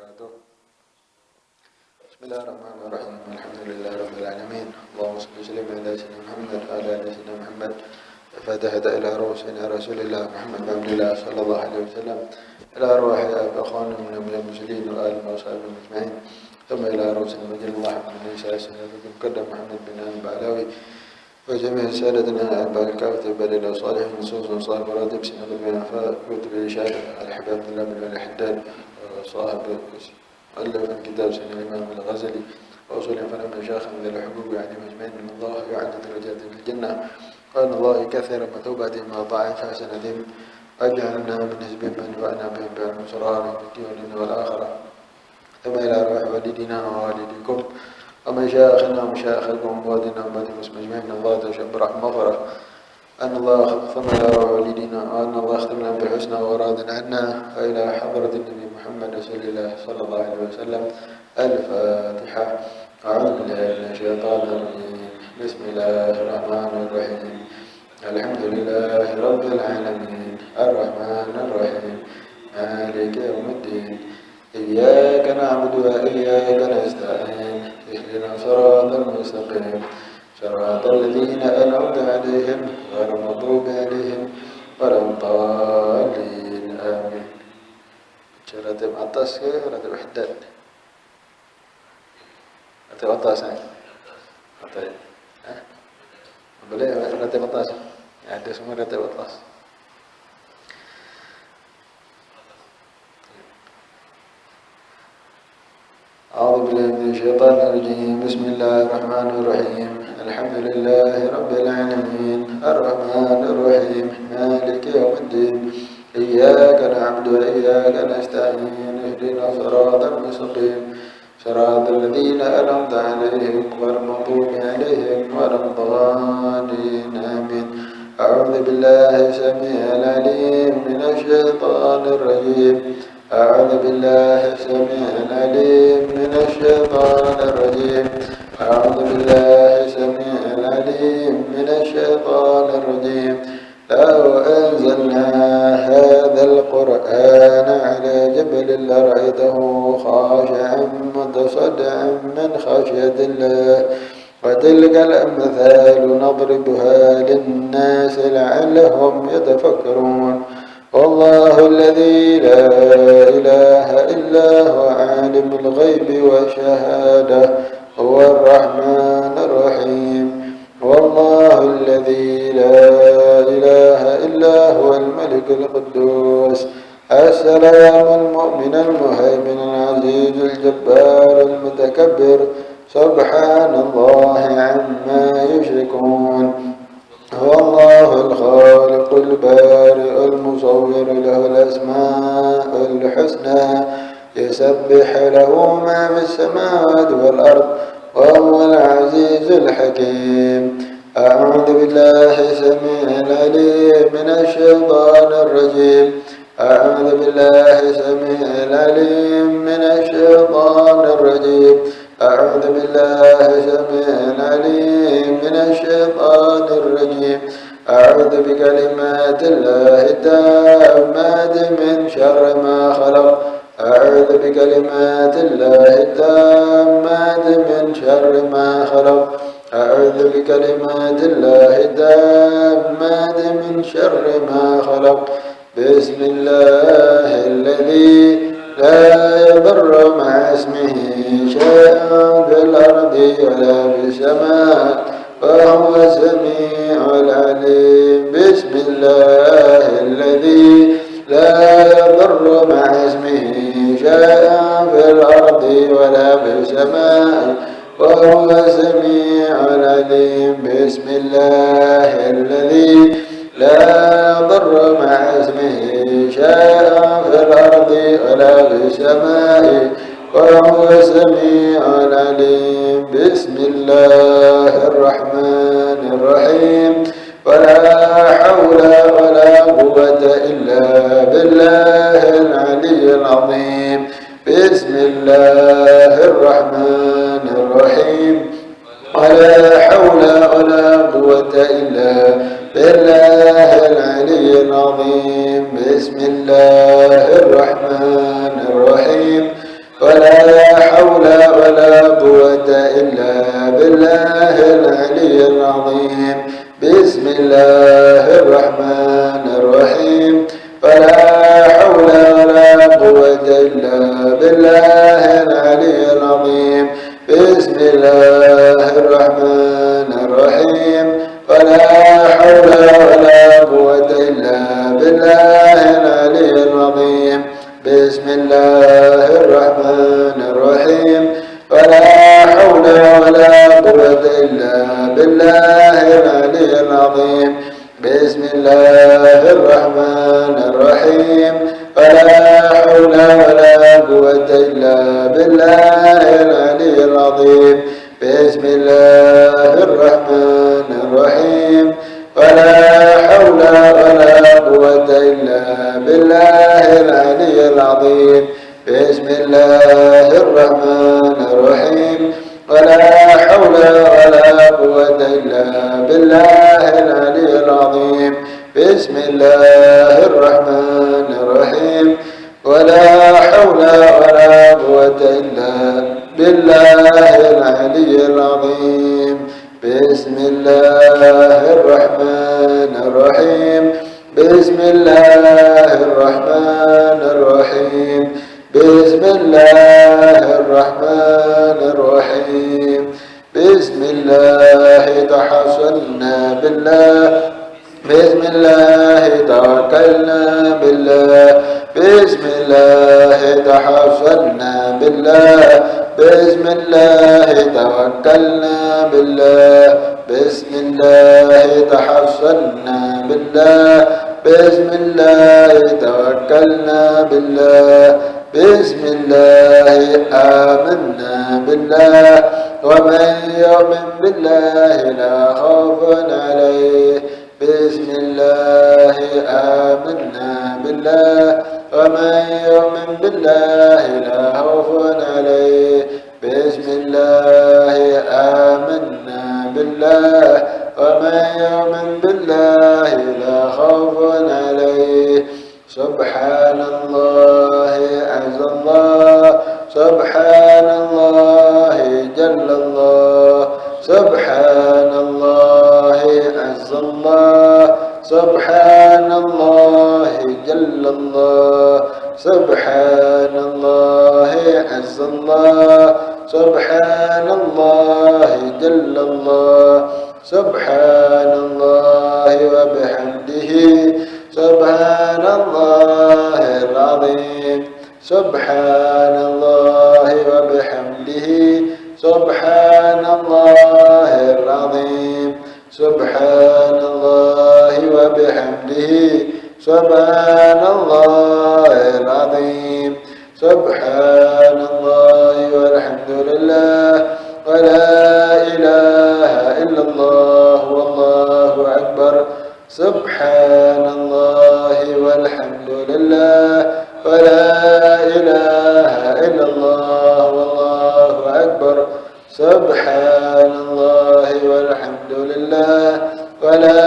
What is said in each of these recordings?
وبركاته. بسم الله الرحمن الرحيم. الحمد لله رب العالمين. اللهم صل وسلم على سيدنا محمد وعلى آل سيدنا محمد. فاتحة إلى روح سيدنا رسول الله محمد بن عبد الله صلى الله عليه وسلم، إلى أرواح أخواننا من المسلمين وآل وصحبه أجمعين، ثم إلى روح سيدنا الله محمد بن عيسى المقدم محمد بن البعلاوي وجميع سادتنا الأنبياء الكافة بل الصالحين نصوص صاحب مراتب سنة الوفاء كتب الإشارة الحباب الله بن الحداد صاحب ألف الكتاب سنة الإمام الغزالي وأصول فلما شاخ من الحقوق يعني مجمعين من الله يعد درجات في الجنة، وأن الله كثير مثوباتهم وضاعف حسناتهم، أجعلنا من حزب من يفعنا بهم بعلم سرار في الدنيا والآخرة، ثم إلى أرواح والدينا ووالديكم ومشايخنا ومشايخكم ووالدنا ووالدكم مجمعين من الله تشب رحمة مغفرة، أن الله ثم إلى أرواح والدينا وأن الله اختم لنا بالحسنى وراض عنا، وإلى حضرة النبي محمد رسول الله صلى الله عليه وسلم. الفاتحة. أعوذ بالله من الشيطان الرجيم. بسم الله الرحمن الرحيم. الحمد لله رب العالمين الرحمن الرحيم مالك يوم الدين إياك نعبد وإياك نستعين اهدنا صراط المستقيم صراط الذين أنعمت عليهم غير المغضوب عليهم ولا الضالين آمين. Ratib atas ke ratib haddad? Ratib atas ratib boleh ratib atas ada semua ratib atas. أعوذ بالله من الشيطان الرجيم. بسم الله الرحمن الرحيم. الحمد لله رب العالمين الرحمن الرحيم مالك يوم الدين إياك نعبد وإياك نستعين اهدنا صراط المستقيم صراط الذين أنعمت عليهم غير المغضوب عليهم ولا الضالين آمين. أعوذ بالله السميع العليم من الشيطان الرجيم. أعوذ بالله السميع العليم من الشيطان الرجيم. أعوذ بالله السميع العليم من الشيطان الرجيم. لو أنزلنا هذا القرآن على جبل لرأيته خاشعا متصدعا من خشية الله وتلك الأمثال نضربها للناس لعلهم يتفكرون. والله الذي لا إله إلا هو عالم الغيب والشهادة هو الرحمن الرحيم. والله الذي لا إله إلا هو الملك القدوس السلام المؤمن المهيمن العزيز الجبار المتكبر سبحان الله عما يشركون. هو الله الخالق البارئ المصور له الأسماء الحسنى يسبح له ما في السماوات والأرض وهو العزيز الحكيم. أعوذ بالله السميع العليم من الشيطان الرجيم. أعوذ بالله السميع العليم من الشيطان الرجيم. أعوذ بالله السميع العليم من الشيطان الرجيم. أعوذ بكلمات الله التامات من شر ما خلق. أعوذ بكلمات الله التامات من شر ما خلق. أعوذ بكلمات الله التامات من شر ما خلق. بسم الله الذي لا يضر مع اسمه شيء في الأرض ولا في السماء وهو السميع العليم. بسم الله الذي لا يضر مع اسمه شيء في الأرض ولا في السماء وهو السميع العليم. بسم الله الذي لا يضر مع اسمه شيء في الأرض ولا في السماء وهو السميع العليم. بسم الله الرحمن الرحيم. ولا حول ولا قوة إلا بالله العلي العظيم. بسم الله الرحمن الرحيم. ولا حول ولا قوة إلا بالله العلي العظيم. بسم الله الرحمن الرحيم. ولا حول ولا قوة إلا بالله العلي العظيم. بسم الله الرحمن الرحيم. ولا حول ولا قوة إلا بالله العلي العظيم. بسم الله الرحمن الرحيم. ولا حول ولا قوة إلا بالله العلي العظيم. بسم الله الرحمن الرحيم. ولا حول ولا قوة إلا بالله العلي العظيم. بسم الله الرحمن الرحيم. ولا حول ولا قوة إلا بالله العلي العظيم. بسم الله الرحمن الرحيم. ولا حول ولا قوة إلا بالله العلي العظيم. بسم الله الرحمن الرحيم. ولا حول ولا قوة إلا بالله العلي العظيم. بسم الله الرحمن الرحيم. ولا حول ولا قوة إلا بالله العلي العظيم. بسم الله الرحمن الرحيم. بسم الله الرحمن الرحيم. بسم الله الرحمن الرحيم. بسم الله تحصنا بالله. بسم الله توكلنا بالله. بسم الله تحصنا بالله. بسم الله توكلنا بالله. بسم الله تحصنا بالله. بسم الله توكلنا بالله. بسم الله آمنا بالله. ومن يؤمن بالله لا خوف عليه. بسم الله آمنا بالله. ومن يؤمن بالله لا خوف عليه. بسم الله آمنا بالله. ومن يؤمن بالله لا خوف عليه. سبحان الله عز الله. سبحان الله جل الله. سبحان الله عز الله. سبحان الله جل الله. سبحان الله عز الله. سبحان الله جل الله. سبحان الله وبحمده. سبحان الله العظيم. سبحان الله وبحمده. سبحان الله العظيم. سبحان الله وبحمده. سبحان الله العظيم. سبحان الله والحمد لله. ولا إله إلا الله والله أكبر. سبحان الله والحمد لله. ولا إله إلا الله والله أكبر. سبحان الله والحمد لله. ولا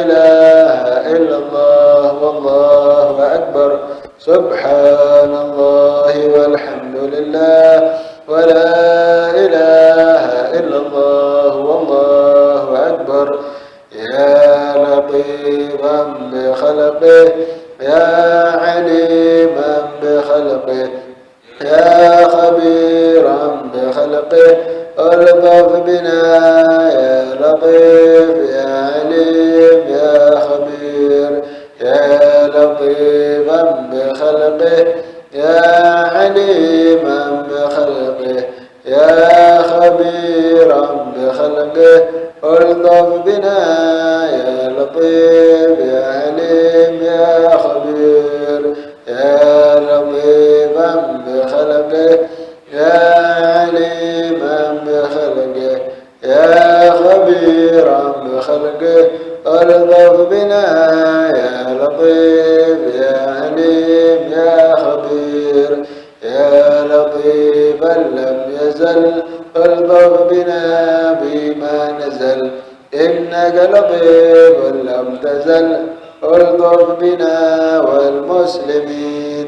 إله إلا الله والله أكبر. سبحان الله والحمد لله. ولا إله إلا الله والله أكبر. يا لطيفا بخلقه. يا عليما بخلقه. يا خبيرا بخلقه. الطف بنا يا لطيف يا عليم يا خبير. يا لطيفا بخلقه. يا عليما بخلقه. يا خبيرا بخلقه. الطف بنا يا لطيف يا عليم يا خبير. يا لطيفا بخلقه. يا عليما بخلقه. يا خبيرا بخلقه. الطف بنا يا لطيف يا عليم يا خبير. يا لطيفا لم يزل. الطف بنا بما نزل. إنك لطيف لم تزل. الطف بنا والمسلمين.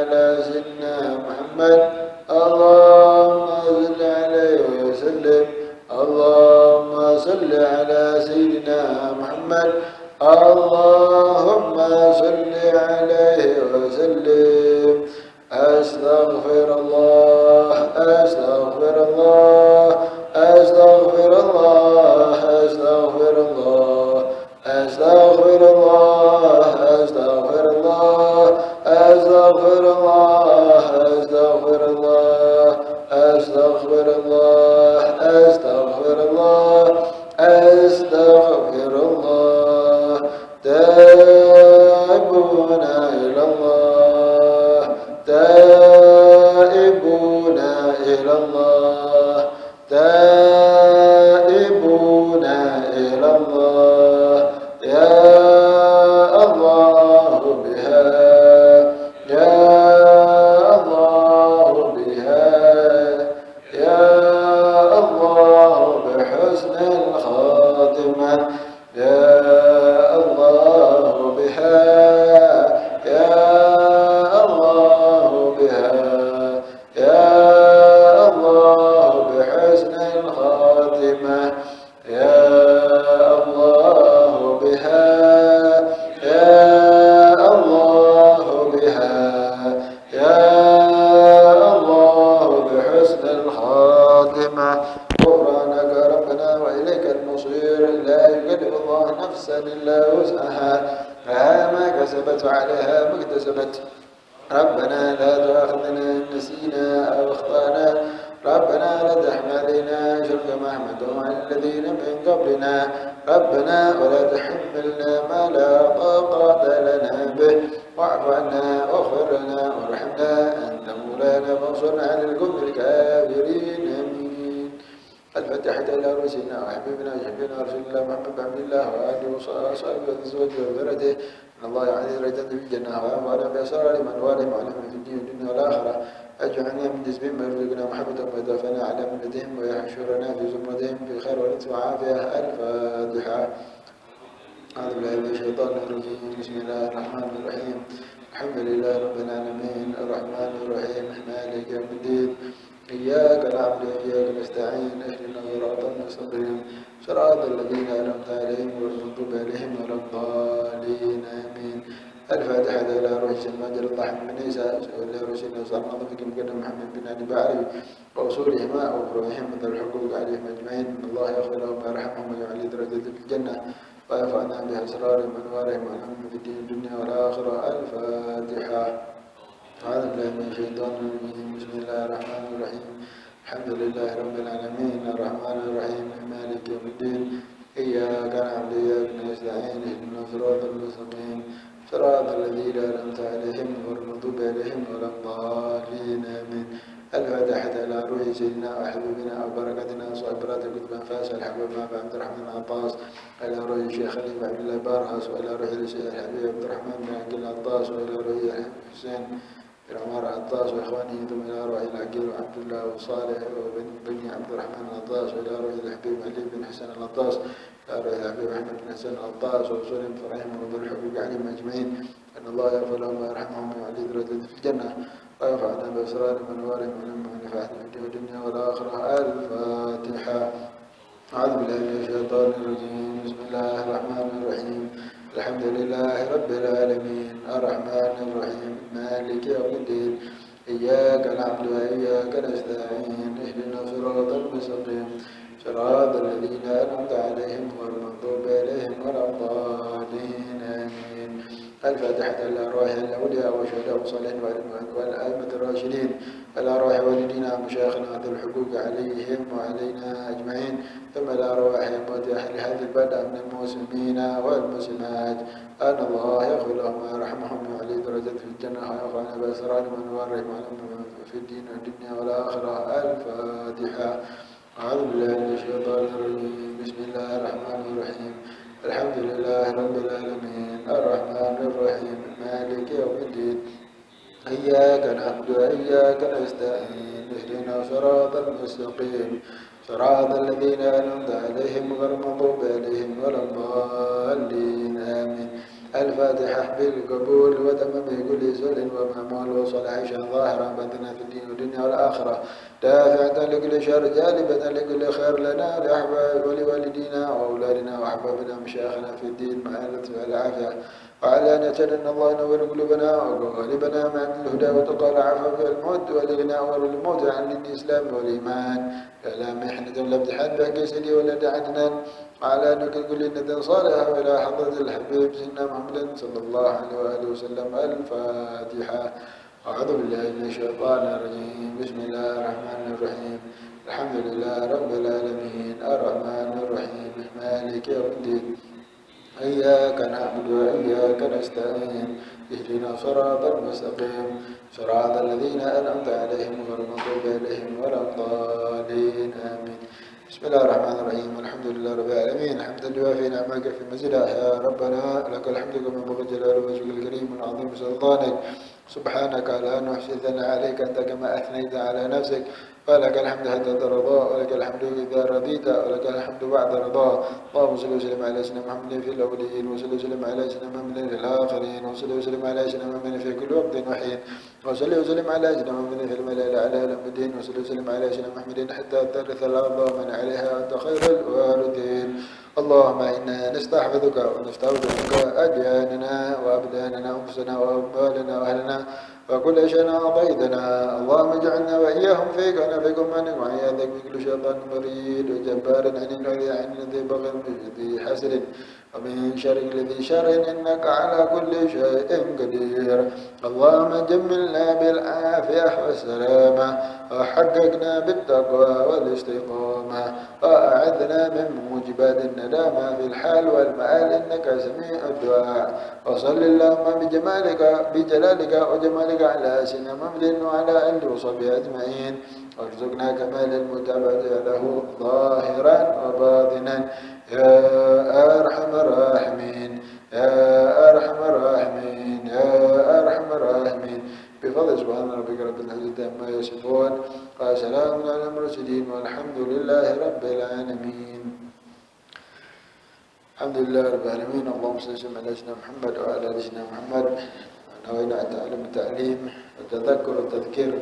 صل عليه وسلم. أستغفر الله أستغفر الله أستغفر الله أستغفر الله أستغفر الله أستغفر الله أستغفر الله أستغفر الله أستغفر الله أستغفر الله أستغفر الله. تائبون إلى الله تائبون إلى الله تائبون إلى الله. يا الله بها يا الله بها يا الله بحسن الخاتمة. يا الله بها يا الله بها يا الله بحسن الخاتمة. يا الله بها يا الله بها يا الله بحسن الخاتمة. غفرانك ربنا وإليك المصير. لا يكلف الله نفسا إلا وسعها لها ما كسبت وعليها ما اكتسبت. ربنا لا تؤاخذنا إن نسينا أو أخطأنا. ربنا لا تحمل علينا شرك ما حملته على الذين من قبلنا. ربنا ولا تحملنا ما لا طاقة لنا به. واعف عنا واغفر لنا وارحمنا أنت مولانا فانصرنا على القوم الكافرين. آمين. الفاتحة إلى رسولنا وحبيبنا وشفينا رسول الله محمد بن عبد الله وآله وصحبه وأزواجه وذريته إن الله يعلي درجته في الجنة وأمرنا بأسرار من والهم وعلمنا في الدين والدنيا والآخرة. أجعلنا من جزبهم ويرزقنا محبة ويتوفنا على ملتهم ويحشرنا في زمرتهم في خير ولطف وعافية. الفاتحة. أعوذ بالله من الشيطان الرجيم. بسم الله الرحمن الرحيم. الحمد لله رب العالمين الرحمن الرحيم مالك يوم الدين. إياك نعبد وإياك نستعين اهدنا الصراط المستقيم صراط الذين أنعمت عليهم غير المغضوب عليهم ولا الضالين. آمين. الفاتحة إلى روح المجد الله بن عيسى إلى روح النصارى نظيفكم قدم محمد بن علي بعري وأصولهما وفروعهم من الحقوق عليهم أجمعين. الله يغفر لهم ويرحمهم ويعلي درجتهم في الجنة وينفعنا بأسرارهم وأنوارهم وعلمهم في الدين الدنيا والآخرة. الفاتحة. أعوذ بالله من الشيطان الرجيم. بسم الله الرحمن الرحيم. الحمد لله رب العالمين الرحمن الرحيم مالك يوم الدين. إياك نعبد وإياك نستعين اهدنا الصراط المستقيم صراط الذين أنعمت عليهم غير المغضوب عليهم ولا الضالين. آمين. الفاتحة إلى روح سيدنا وحبيبنا وبركتنا وصحب برات كتب أنفاس الحبيب مابا عبد الرحمن عطاس. إلى روح الشيخ خليفة عبد الله بارهاس. وإلى روح الحبيب عبد الرحمن بن عقيل عطاس. وإلى روح حسين بن عمر عطاس وإخوانه. ثم إلى روح العقيل وعبد الله وصالح وبني عبد الرحمن عطاس. وإلى روح الحبيب علي بن حسن العطاس. إلى روح الحبيب أحمد بن حسن العطاس وصولهم فرحهم وبالحقوق عليهم أجمعين. أن الله يغفر لهم ويرحمهم ويعلي درجتهم في الجنة وينفعنا بأسرارهم ونوارهم ونعمهم ونفعنا في الدنيا والآخرة. الفاتحة. أعوذ بالله من الشيطان الرجيم. بسم الله الرحمن الرحيم. الحمد لله رب العالمين الرحمن الرحيم مالك يوم الدين. إياك نعبد وإياك نستعين اهدنا الصراط المستقيم صراط الذين أنعمت عليهم غير المغضوب عليهم ولا الضالين. آمين. الفاتحة إلى أرواح الأولياء والشهداء والصالحين والأئمة الراشدين. إلى أرواح والدينا ومشايخنا ذوي الحقوق عليهم وعلينا أجمعين. ثم إلى أرواح أموات أهل هذه البلدة من المسلمين والمسلمات. أن الله يغفر لهم ويرحمهم ويعلي درجتهم في الجنة وينفعنا بأسرارهم ونوارهم وعلمهم في الدين والدنيا والآخرة. الفاتحة. أعوذ بالله من الشيطان الرجيم. بسم الله الرحمن الرحيم. الحمد لله رب العالمين الرحمن الرحيم مالك يوم الدين. إياك نعبد وإياك نستعين اهدنا الصراط المستقيم صراط الذين أنعمت عليهم غير المغضوب عليهم ولا الضالين. آمين. الفاتحة بالقبول وتمام كل سؤال ومعمول وصلاح ظاهرا باطنا في الدين والدنيا والآخرة. دافعة لكل شر جالبة لكل خير لنا لأحباب ولوالدينا وأولادنا وأحبابنا ومشايخنا في الدين مع اللطف والعافية. وعلانية أن الله ينور قلوبنا وقالبنا مع الهدى وتقى العفو والموت والإغناء والموت عن الإسلام والإيمان لا محنة ولا امتحان بحق سيدي ولا عدنان وعلى نكل كل ندى صالح وإلى حضرة الحبيب سيدنا محمد صلى الله عليه وآله وسلم. الفاتحة. أعوذ بالله من الشيطان الرجيم. بسم الله الرحمن الرحيم. الحمد لله رب العالمين الرحمن الرحيم مالك يوم الدين إياك نعبد وإياك نستعين اهدنا الصراط المستقيم صراط الذين أنعمت عليهم غير المغضوب عليهم ولا الضالين آمين. بسم الله الرحمن الرحيم. الحمد لله رب العالمين حمدا يوافي نعمك في مزيدا. يا ربنا لك الحمد كما ينبغي جلال وجهك الكريم من عظيم سلطانك. سبحانك لا نحصي ثناء عليك أنت كما أثنيت على نفسك. ولك الحمد حتى ترضى ولك الحمد إذا رضيت ولك الحمد بعد رضا. اللهم صل وسلم على سيدنا محمد في الأولين وصل وسلم على سيدنا محمد في الآخرين وصل وسلم على سيدنا محمد في كل وقت وحين وصل وسلم على سيدنا محمد في الملأ الأعلى يوم الدين وصل وسلم على سيدنا محمد حتى ترث الأرض ومن عليها وأنت خير الوالدين. اللهم إنا نستحفظك ونستودعك أدياننا وأبداننا وأنفسنا وأموالنا وأهلنا وكل شيء أعطيتنا. اللهم اجعلنا وإياهم فيك ونفيك منك وعياذك من كل شيطان مريد وجبار عنيد عن ذي بغل ذي حسد ومن شر الذي شر إنك على كل شيء قدير. اللهم جملنا بالعافية والسلامة وحققنا بالتقوى والاستقامة وأعذنا من موجبات الندامة في الحال والمآل إنك سميع الدعاء. وصل اللهم بجلالك وجمالك على سيدنا محمد وعلى آله وصحبه أجمعين وارزقنا كمال المتابعة له ظاهرا وباطنا يا أرحم الراحمين يا أرحم الراحمين يا أرحم الراحمين. بفضل سبحان ربك رب العزة عما يصفون وسلام على المرسلين والحمد لله رب العالمين. الحمد لله رب العالمين. اللهم صل وسلم على سيدنا محمد وعلى آل سيدنا محمد. نوينا التعلم التعليم والتذكر والتذكير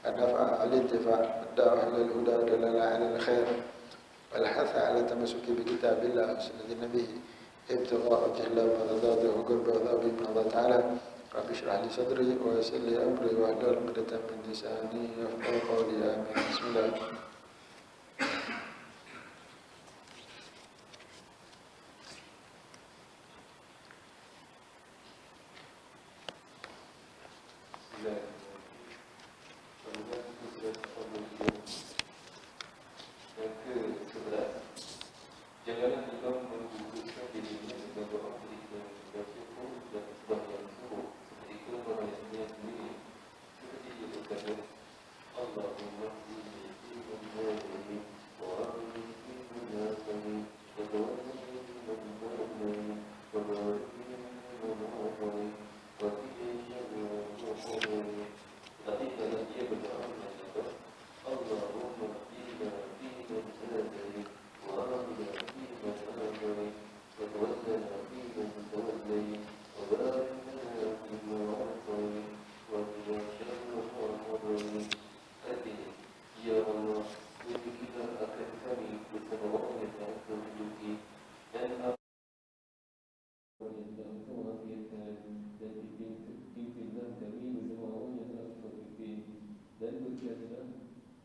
النفع الانتفاع الدعوة إلى الهدى والدلالة على الخير والحث على التمسك بكتاب الله وسنة نبيه ابتغاء وجه الله ومرضاته وقرب وثوابه من الله تعالى. رب اشرح لي صدري ويسر لي أمري واحلل عقدة من لساني يفقهوا قولي آمين. بسم الله.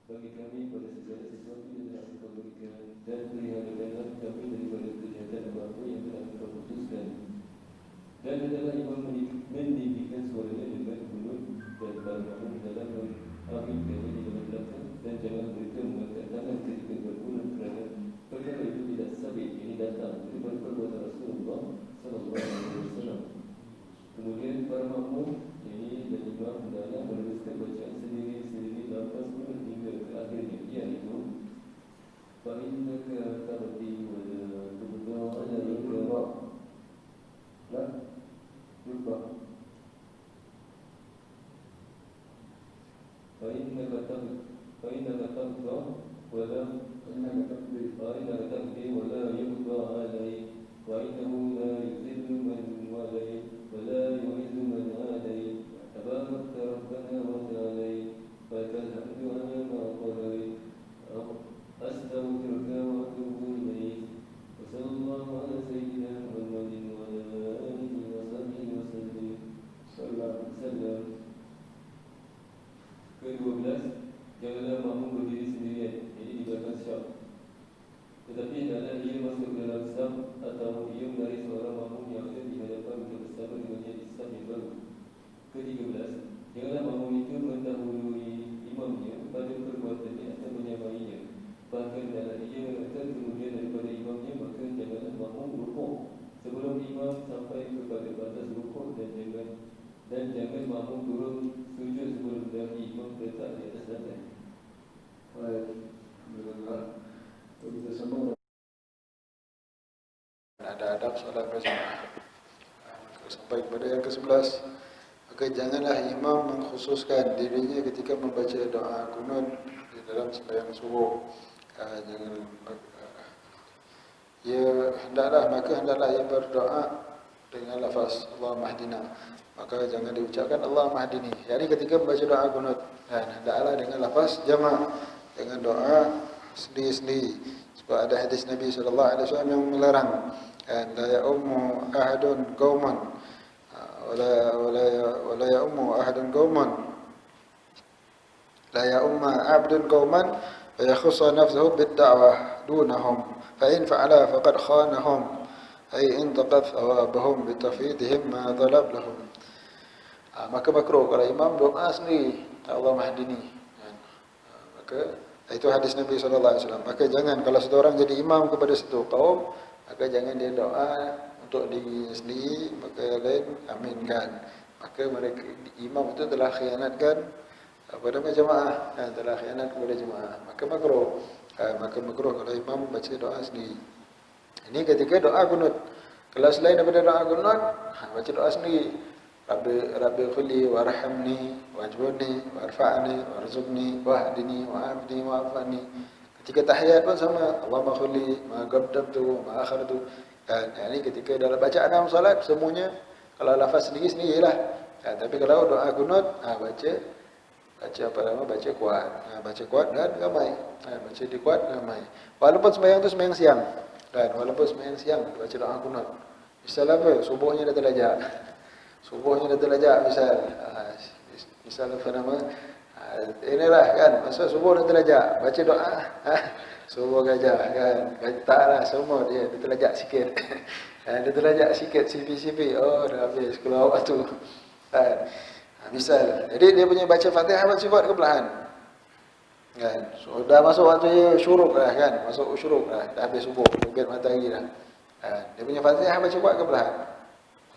bagi kami pada segala sesuatu yang telah Engkau berikan dan peliharakanlah kami daripada kejahatan apa-apa yang telah Engkau putuskan. Dan adalah imam mendidikan suaranya dengan mulut dan baru dalam amin kami di dalam belakang, dan jangan mereka mengangkat tangan ketika berpulang kerana perkara itu tidak sabit. Ini datang daripada perbuatan Rasulullah SAW. Kemudian para makmum ini dan imam hendaklah meneruskan bacaan sendiri-sendiri lepas pun hingga ke akhirnya, iaitu Fa'innaka tarti wa la tubda ala yukra la tubda Fa'innaka tarti wa la yukra alai wa innahu la yuzillu man walai wa la yu'izzu man adai tabarakta rabbana wa ta'alai fakal hamdu ala ma qalai astaghfiruka wa atubu ilaik wa sallallahu ala sayyidina Muhammadin wa ala alihi wa sahbihi bahkan dalam ia kata kemudian daripada imamnya, maka janganlah makmum rukuk sebelum imam sampai kepada batas rukuk, dan jangan makmum turun sujud sebelum dahulu imam letak di atas tangan. Baik, alhamdulillah. Kita sambung ada adab solat berjamaah. Sampai kepada yang ke-11. Maka janganlah imam mengkhususkan dirinya ketika membaca doa kunut di dalam sembahyang subuh. Jangan hendaklah ia berdoa dengan lafaz Allahumma hdina. Maka jangan diucapkan Allahumma hdini. Jadi ketika membaca doa kunut, hendaklah dengan lafaz jama', dengan doa sendiri-sendiri. Sebab ada hadis Nabi sallallahu alaihi wasallam yang melarang, la ya'ummu ahadun qauman wala ya'ummu ahadun qauman la ya'umma 'abdun qauman wa yakhussa nafsuhu bid-da'wah dunahum fa in fa'ala faqad khanahum ay intaqath thawabahum bitafidihim ma dhalab lahum. Maka makruh kalau imam doa sendiri, Allahumma hdini. Maka itu hadis Nabi sallallahu alaihi wasallam. Maka jangan kalau satu orang jadi imam kepada satu kaum, maka jangan dia doa untuk diri sendiri, maka yang lain aminkan. Maka mereka imam itu telah khianatkan kepada jemaah, telah khianat kepada jemaah. Maka makruh kalau imam baca doa sendiri. Ini ketika doa kunut. Kalau selain daripada doa kunut, baca doa sendiri. Rabbi khuli warhamni wajburni warfa'ni warzuqni wahdini wa'afni wa'afani. Ketika tahiyat pun sama, Allahumma khuli ma qaddamtu ma akhartu. Ini ketika dalam bacaan dalam solat semuanya kalau lafaz sendiri-sendirilah. Tapi kalau doa kunut, baca kuat. Baca kuat dan ramai. Baca di kuat ramai. Walaupun sembahyang itu sembahyang siang. Walaupun sembahyang siang baca doa kunut. Misal apa? Subuhnya dah terlajak. Misal apa nama? Inilah kan, masa subuh dah terlajak, baca doa. Subuh gajah kan. Taklah semua dia terlajak sikit. Dia terlajak sikit sipi-sipi. Oh, dah habis keluar waktu. Misal, jadi dia punya baca Fatihah baca kuat ke perlahan. Kan? So, dah masuk waktu syuruk lah kan. Masuk syuruk lah. Dah habis subuh, terbit matahari dah. Dia punya Fatihah baca kuat ke perlahan.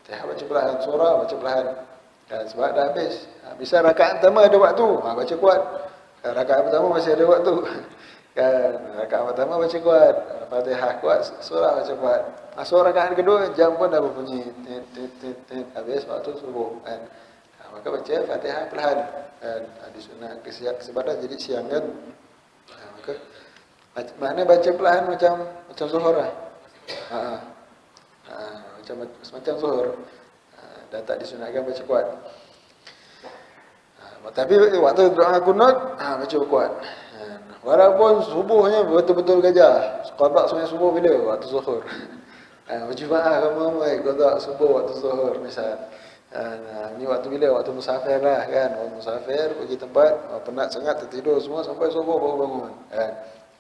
Fatihah baca perlahan, surah baca perlahan. Sebab dah habis. Bisa rakaat pertama ada waktu, baca kuat. Rakaat pertama masih ada waktu. Rakaat pertama baca kuat, Fatihah kuat, surah baca kuat. Masuk rakaat kedua, jam pun dah berbunyi. Habis waktu subuh. Maka baca Fatihah perlahan. Disunat kesempatan jadi siang kan. Maka mana baca perlahan macam zuhur lah. Macam zuhur. Dan tak disunatkan baca kuat. Tapi waktu doa kunut, baca kuat. Walaupun subuhnya betul-betul gajah. Qada sembahyang subuh bila? Waktu zuhur. Berjemaah ramai qada subuh waktu zuhur misal. Ni waktu bila? Waktu musafir lah kan. Waktu musafir pergi tempat, penat sangat tertidur semua sampai subuh baru bangun kan.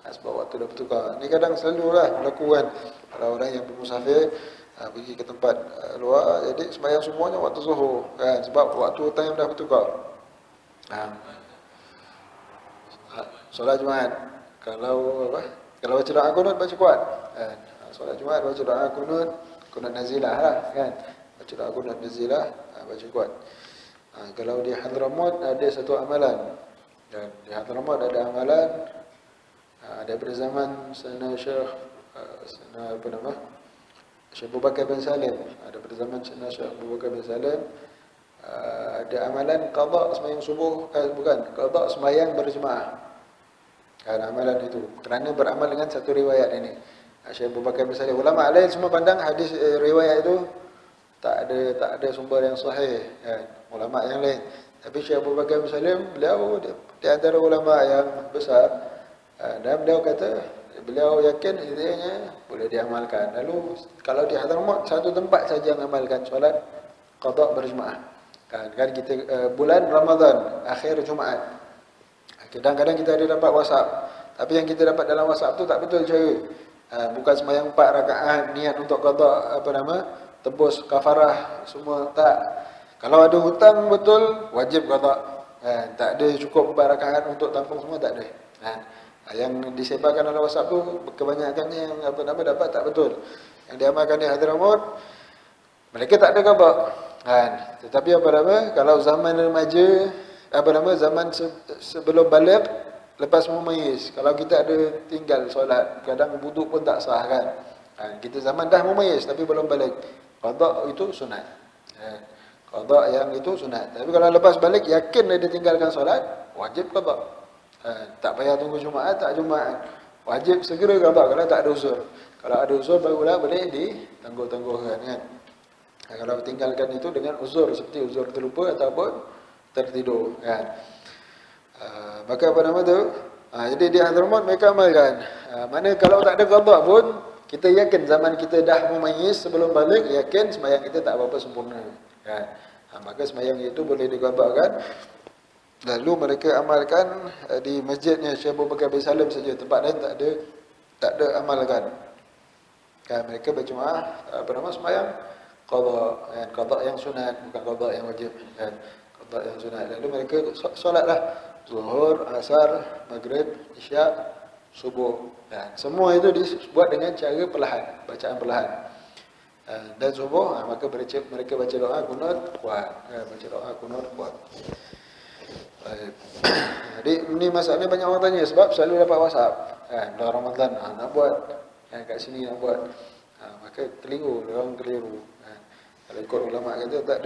Sebab waktu dah bertukar. Ni kadang selalulah berlaku kan. Kalau orang yang bermusafir pergi ke tempat luar, jadi sembahyang semuanya waktu zuhur kan, sebab waktu time dah bertukar. Solat Jumaat kalau baca doa kunut baca kuat kan. Solat Jumaat baca doa kunut nazilah lah kan. Baca doa kunut nazilah, baca kuat. Kalau di Hadramaut ada satu amalan. Dan di Hadramaut ada amalan daripada zaman Syekh Abu Bakar bin Salim. Pada zaman Syekh Abu Bakar bin Salim ada amalan qada sembahyang subuh, qada sembahyang berjemaah. Amalan itu kerana beramal dengan satu riwayat ini. Syekh Abu Bakar bin Salim, ulama lain semua pandang hadis riwayat itu tak ada sumber yang sahih kan, ulama yang lain. Tapi Syekh Abu Bakar bin Salim beliau di antara ulama yang besar, dan beliau yakin idenya boleh diamalkan. Lalu kalau di Hadramaut satu tempat saja mengamalkan solat qada berjemaah. Kan kita bulan Ramadan akhir Jumaat. Kadang-kadang kita ada dapat WhatsApp, tapi yang kita dapat dalam WhatsApp tu tak betul cara. Bukan sembahyang 4 rakaat niat untuk qada tebus kafarah semua tak. Kalau ada hutang betul wajib qada. Tak ada cukup 4 rakaat untuk tampung semua tak ada. Yang disebarkan oleh WhatsApp tu kebanyakannya yang dapat tak betul. Yang diamalkan di Hadramaut, mereka tak ada qada kan. Tetapi kalau zaman remaja, zaman sebelum balik, lepas mumayyiz, kalau kita ada tinggal solat, kadang wuduk pun tak sah kan. Kita zaman dah mumayyiz tapi belum balik, qada itu sunat. Qada yang itu sunat. Tapi kalau lepas balik yakin dia tinggalkan solat, wajib qada. Tak payah tunggu Jumaat, tak Jumaat. Wajib segera qada kalau tak ada uzur. Kalau ada uzur barulah boleh ditangguh-tangguhkan kan. Kalau tinggalkan itu dengan uzur seperti uzur terlupa ataupun tertidur kan. Maka jadi di Hadramaut mereka amalkan. Mana kalau tak ada qada pun kita yakin zaman kita dah mumayyiz sebelum balik, yakin sembahyang kita tak apa-apa sempurna kan. Maka sembahyang itu boleh diqadakan. Lalu mereka amalkan di masjidnya Syekh Abu Bakar bin Salim saja, tempat lain tak ada amalkan. Kan mereka berjemaah sembahyang qada, kan, qada yang sunat bukan qada yang wajib kan. Qada yang sunat. Lalu mereka solatlah Zuhur, Asar, Maghrib, Isyak, Subuh. Dan semua itu dibuat dengan cara perlahan, bacaan perlahan. Dan subuh maka mereka baca doa kunut kuat, baca doa kunut kuat. Baik. Jadi ini masalahnya banyak orang tanya sebab selalu dapat WhatsApp bulan Ramadan nak buat kat sini nak buat. Maka keliru, orang keliru. Kalau ikut ulama kata tak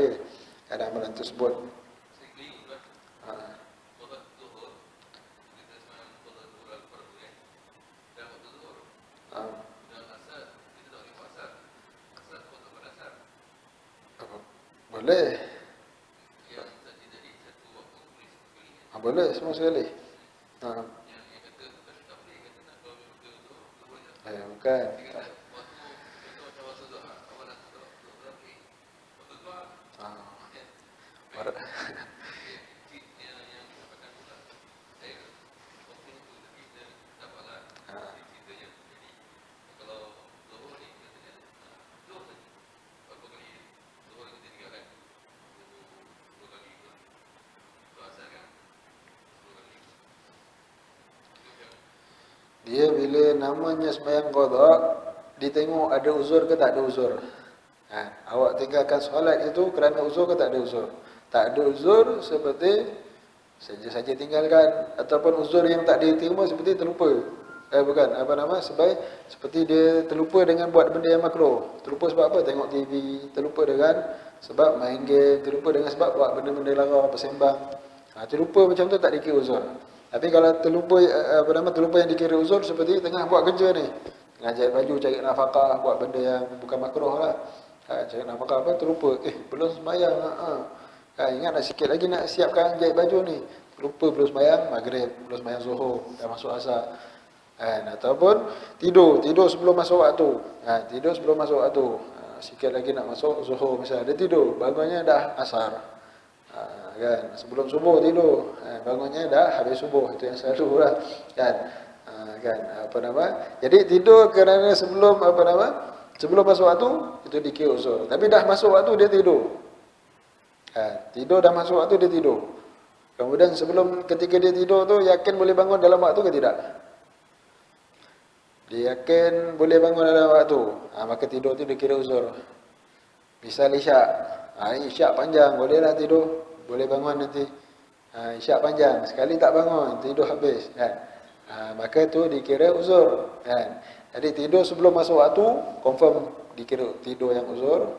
ada amalan tersebut. Boleh. Boleh semua sekali. Bukan. Dia bila namanya sembahyang qada, ditengok ada uzur ke tak ada uzur. Awak tinggalkan solat itu kerana uzur ke tak ada uzur. Tak ada uzur seperti saja tinggalkan, ataupun uzur yang tak diterima seperti terlupa. Seperti dia terlupa dengan buat benda yang makruh. Terlupa sebab apa? Tengok TV. Terlupa dengan sebab main game. Terlupa dengan sebab buat benda-benda larang, bersembang. Terlupa macam tu tak dikira uzur. Tapi kalau terlupa terlupa yang dikira uzur seperti tengah buat kerja ni, tengah jahit baju, cari nafkah, buat benda yang bukan makruh lah. Cari nafkah terlupa, belum sembahyang. Ingat nak sikit lagi nak siapkan jahit baju ni. Terlupa belum sembahyang maghrib, belum sembahyang zuhur, dah masuk asar. Ataupun tidur sebelum masuk waktu. Tidur sebelum masuk waktu. Sikit lagi nak masuk zuhur misalnya, dia tidur, bangunnya dah asar. Kan sebelum subuh tidur, bangunnya dah habis subuh, itu yang selalu lah kan. Jadi tidur kerana sebelum masuk waktu itu dikira uzur. Tapi dah masuk waktu dia tidur. Tidur dah masuk waktu dia tidur. Kemudian ketika dia tidur tu yakin boleh bangun dalam waktu ke tidak? Dia yakin boleh bangun dalam waktu, maka tidur tu dikira uzur. Misal isyak, isyak panjang, bolehlah tidur, boleh bangun nanti. Isyak panjang, sekali tak bangun, tidur habis kan. Maka tu dikira uzur kan. Jadi tidur sebelum masuk waktu confirm dikira tidur yang uzur.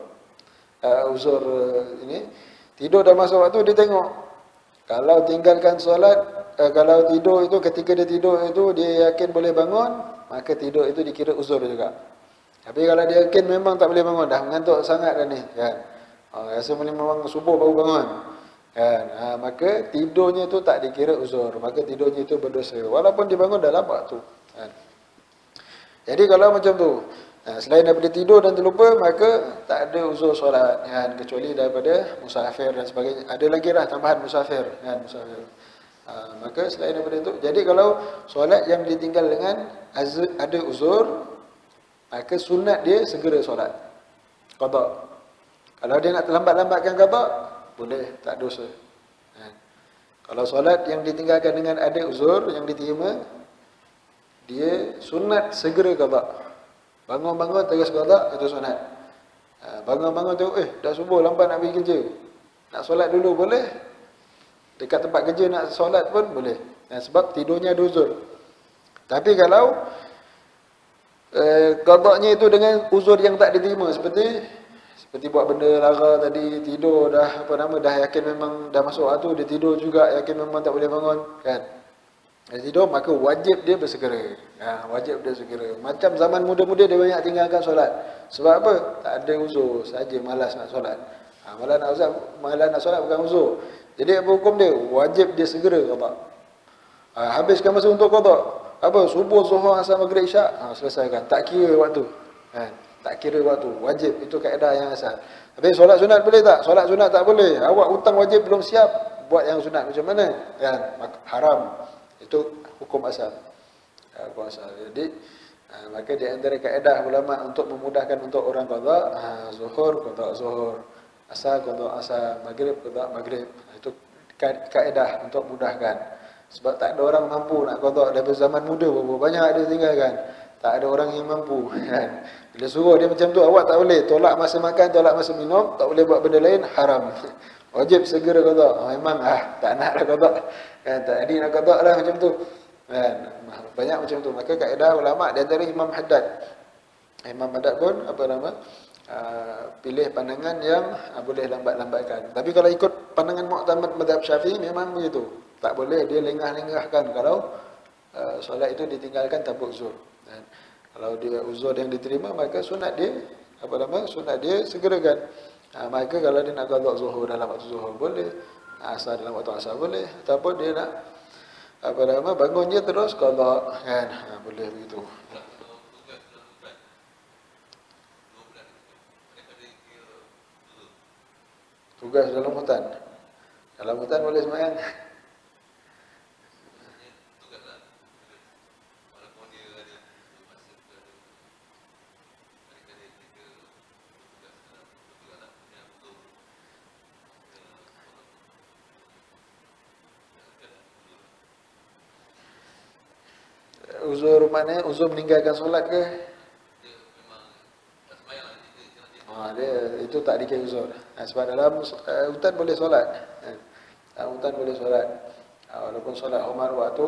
Ini tidur dah masuk waktu dia tengok. Kalau tinggalkan solat, kalau tidur itu ketika dia tidur itu dia yakin boleh bangun, maka tidur itu dikira uzur juga. Tapi kalau dia yakin memang tak boleh bangun, dah mengantuk sangat dah ni kan. Rasa memang subuh baru bangun kan. Maka tidurnya itu tak dikira uzur, maka tidurnya itu berdosa walaupun dibangun dalam waktu kan. Jadi kalau macam tu, selain daripada tidur dan terlupa, maka tak ada uzur solat kan, kecuali daripada musafir dan sebagainya. Ada lagi lah tambahan musafir kan, musafir. Maka selain daripada itu, jadi kalau solat yang ditinggal dengan ada uzur, maka sunat dia segera solat qada. Kalau dia nak terlambat-lambatkan qada, boleh, tak dosa. Kalau solat yang ditinggalkan dengan ada uzur yang diterima, dia sunat segera qada. Bangun-bangun terus qada itu sunat. Bangun-bangun tu dah subuh lambat nak pergi kerja. Nak solat dulu boleh. Dekat tempat kerja nak solat pun boleh. Sebab tidurnya ada uzur. Tapi kalau qadanya itu dengan uzur yang tak diterima, seperti buat benda lara tadi, tidur dah dah yakin memang dah masuk waktu, dia tidur juga yakin memang tak boleh bangun kan. Dia tidur, maka wajib dia bersegera. Wajib dia segera. Macam zaman muda-muda dia banyak tinggalkan solat. Sebab apa? Tak ada uzur, saja malas nak solat. Malas nak solat bukan uzur. Jadi apa hukum dia? Wajib dia segera qada. Habiskan masa untuk qada. Apa? Subuh, zuhur, asar, maghrib, isyak. Selesaikan. Tak kira waktu. Tak kira waktu. Wajib. Itu kaedah yang asal. Tapi solat sunat boleh tak? Solat sunat tak boleh. Awak hutang wajib belum siap. Buat yang sunat macam mana? Haram. Itu hukum asal. Hukum asal. Jadi, maka di antara kaedah ulama untuk memudahkan untuk orang qada, zuhur, qada zuhur. Asar, qada asar. Maghrib, qada maghrib. Itu kaedah untuk mudahkan. Sebab tak ada orang mampu nak qada daripada zaman muda berapa banyak dia tinggalkan. Tak ada orang yang mampu kan. Bila suruh dia macam tu, awak tak boleh tolak masa makan, tolak masa minum, tak boleh buat benda lain, haram. Wajib segera qada. Memang tak nak dah qada. Kan tak jadi nak qada dah macam tu. Kan banyak macam tu. Maka kaedah ulama di antara Imam Haddad. Imam Haddad pun pilih pandangan yang boleh lambat-lambatkan. Tapi kalau ikut pandangan mu'tamad mazhab Syafi'i memang begitu. Tak boleh dia lengah-lengahkan kalau solat itu ditinggalkan tanpa uzur. Dan kalau dia uzur yang diterima, maka sunat dia sunat dia segerakan. Maka kalau dia nak qada zuhur dalam waktu zuhur boleh, asar dalam waktu asar boleh, ataupun dia nak bangun je terus qada kan. Boleh begitu. Tugas dalam hutan. Dalam hutan boleh sembahyang. Uzur mana? Uzur meninggalkan solat ke? Dia itu tak dikira uzur. Sebab dalam hutan boleh solat. Dalam hutan boleh solat. Walaupun solat hormat waktu,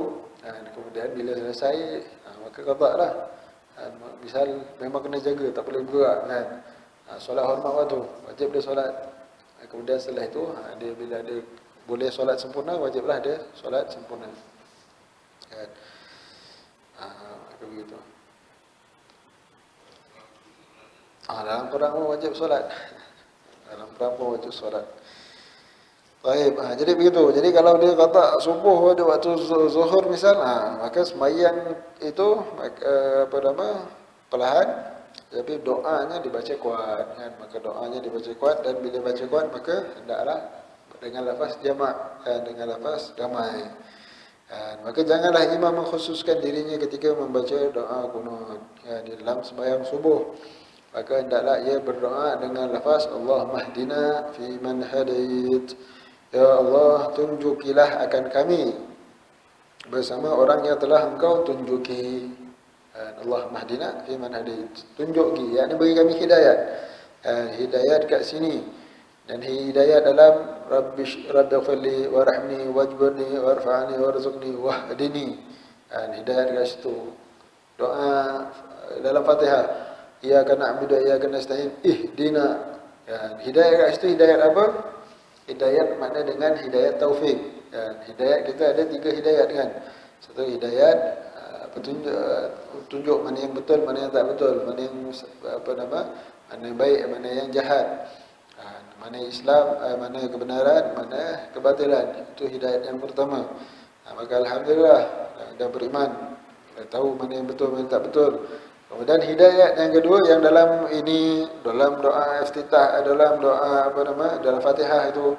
kemudian bila selesai, maka qada lah. Misal memang kena jaga, tak boleh bergerak kan. Solat hormat waktu, wajib dia solat. Kemudian setelah itu, bila dia boleh solat sempurna, wajiblah dia solat sempurna. Kan? Begitu. Dalam perang pun wajib solat. Dalam perang pun wajib solat. Baik, jadi begitu. Jadi kalau dia kata subuh pada waktu zuhur misal, maka sembahyang itu perlahan, tapi doanya dibaca kuat kan. Maka doanya dibaca kuat, dan bila baca kuat maka hendaklah dengan lafaz jamak, dengan lafaz ramai. Maka janganlah imam mengkhususkan dirinya ketika membaca doa qunut di dalam sembahyang subuh. Maka hendaklah ia berdoa dengan lafaz Allahumma hdina fi man hadait. Ya Allah, tunjukilah akan kami bersama orang yang telah Engkau tunjuki. Allahumma hdina fi man hadait. Tunjuki, yakni bagi kami hidayat. Hidayat kat sini. Dan hidayat dalam Rabbighfirli warhamni wajburni warfa'ni warzuqni wahdini. Hidayat kat situ. Doa dalam Fatihah, Iyyaka na'budu wa iyyaka nasta'in ihdina. Hidayat kat situ hidayat apa? Hidayat makna dengan hidayat taufik. Hidayat kita ada 3 hidayat kan. Satu hidayat petunjuk mana yang betul, mana yang tak betul, mana yang mana yang baik, mana yang jahat. Mana Islam, mana kebenaran, mana kebatilan. Itu hidayat yang pertama. Maka alhamdulillah dah beriman, dah tahu mana yang betul, mana yang tak betul. Kemudian hidayat yang kedua yang dalam ini, dalam doa iftitah, dalam doa dalam Fatihah itu,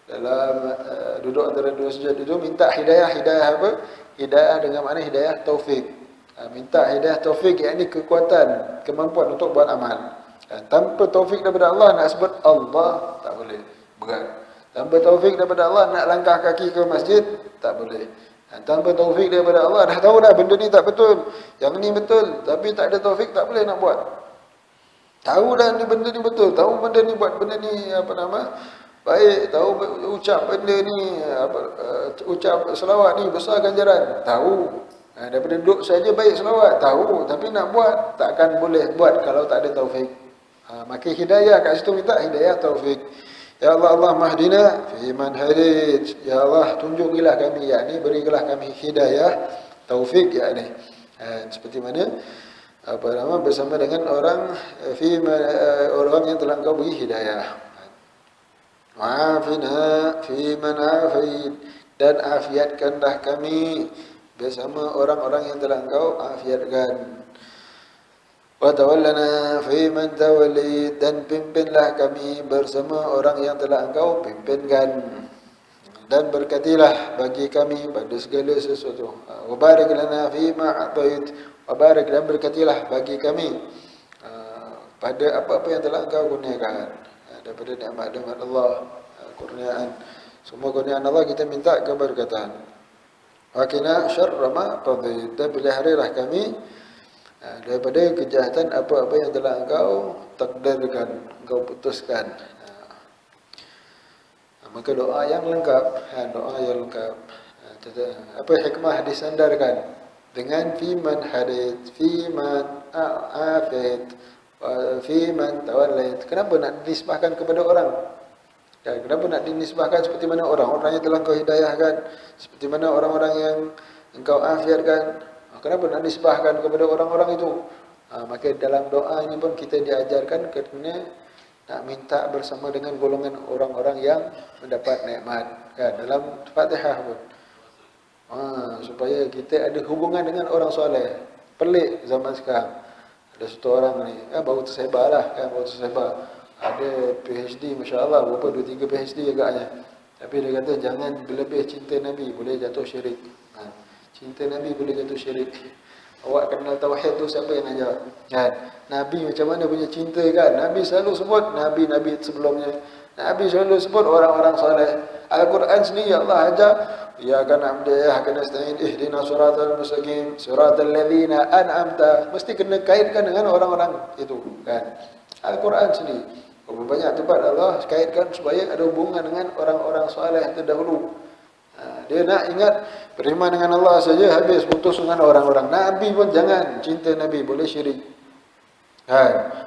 dalam duduk antara dua sujud itu minta hidayah apa? Hidayah dengan makna hidayah taufik. Minta hidayah taufik, yakni kekuatan, kemampuan untuk buat amal. Tanpa taufik daripada Allah nak sebut Allah tak boleh, berat. Tanpa taufik daripada Allah nak langkah kaki ke masjid tak boleh. Tanpa taufik daripada Allah, dah tahu dah benda ni tak betul, yang ni betul, tapi tak ada taufik, tak boleh nak buat. Tahu dah ni benda ni betul, tahu benda ni buat benda ni baik, tahu ucap benda ni ucap selawat ni besar ganjaran, tahu. Daripada duduk saja baik selawat, tahu, tapi nak buat takkan boleh buat kalau tak ada taufik. Maka hidayah kat situ minta hidayah taufik. Ya Allah, Allah mahdina fi man hadait. Ya Allah, tunjukilah kami, yakni berilah kami hidayah taufik, yakni seperti mana bersama dengan orang orang yang telah Engkau beri hidayah. Wa'afina fi man afait, dan afiatkanlah kami bersama orang-orang yang telah Engkau afiatkan. Wa tawallana fi man tawallait, dan pimpinlah kami bersama orang yang telah Engkau pimpinkan. Dan berkatilah bagi kami pada segala sesuatu. Wa barik lana fi ma atait, wabarik, dan berkatilah bagi kami pada apa-apa yang telah Engkau kurniakan daripada nikmat-nikmat Allah, kurniaan. Semua kurniaan Allah kita minta keberkatan. Wa qina syarra ma qadait, dan peliharalah kami daripada kejahatan apa-apa yang telah Engkau takdirkan, Engkau putuskan. Maka doa yang lengkap, doa yang lengkap. Apa hikmah disandarkan dengan fi man hadait, fi man afait, fi man tawallait. Kenapa nak dinisbahkan kepada orang? Dan kenapa nak dinisbahkan seperti mana orang-orang yang telah Engkau hidayahkan, seperti mana orang-orang yang Engkau afiatkan? Kenapa nak dinisbahkan kepada orang-orang itu? Maka dalam doa ini pun kita diajarkan kerana nak minta bersama dengan golongan orang-orang yang mendapat nikmat, kan, dalam Fatihah pun. Supaya kita ada hubungan dengan orang soleh. Pelik zaman sekarang, ada satu orang ni baru tersebar lah, kan, baru tersebar, ada PhD, Masya Allah, berapa 2-3 PhD agaknya. Tapi dia kata jangan berlebih cinta Nabi, boleh jatuh syirik. Cinta Nabi boleh jatuh syirik. Awak kenal tauhid tu, siapa yang nak jawab? Kan? Nabi macam mana punya cinta, kan? Nabi selalu sebut Nabi-Nabi sebelumnya. Nabi selalu sebut orang-orang soleh. Al-Quran sendiri Allah ajar, ya kan amdiyah kena nasta'in ihdinas siratal mustaqim siratal ladzina an'amta, mesti kena kaitkan dengan orang-orang itu, kan? Al-Quran sendiri banyak tempat Allah kaitkan supaya ada hubungan dengan orang-orang soleh terdahulu. Dia nak ingat beriman dengan Allah saja, habis putus dengan orang-orang. Nabi pun jangan, cinta Nabi boleh syirik.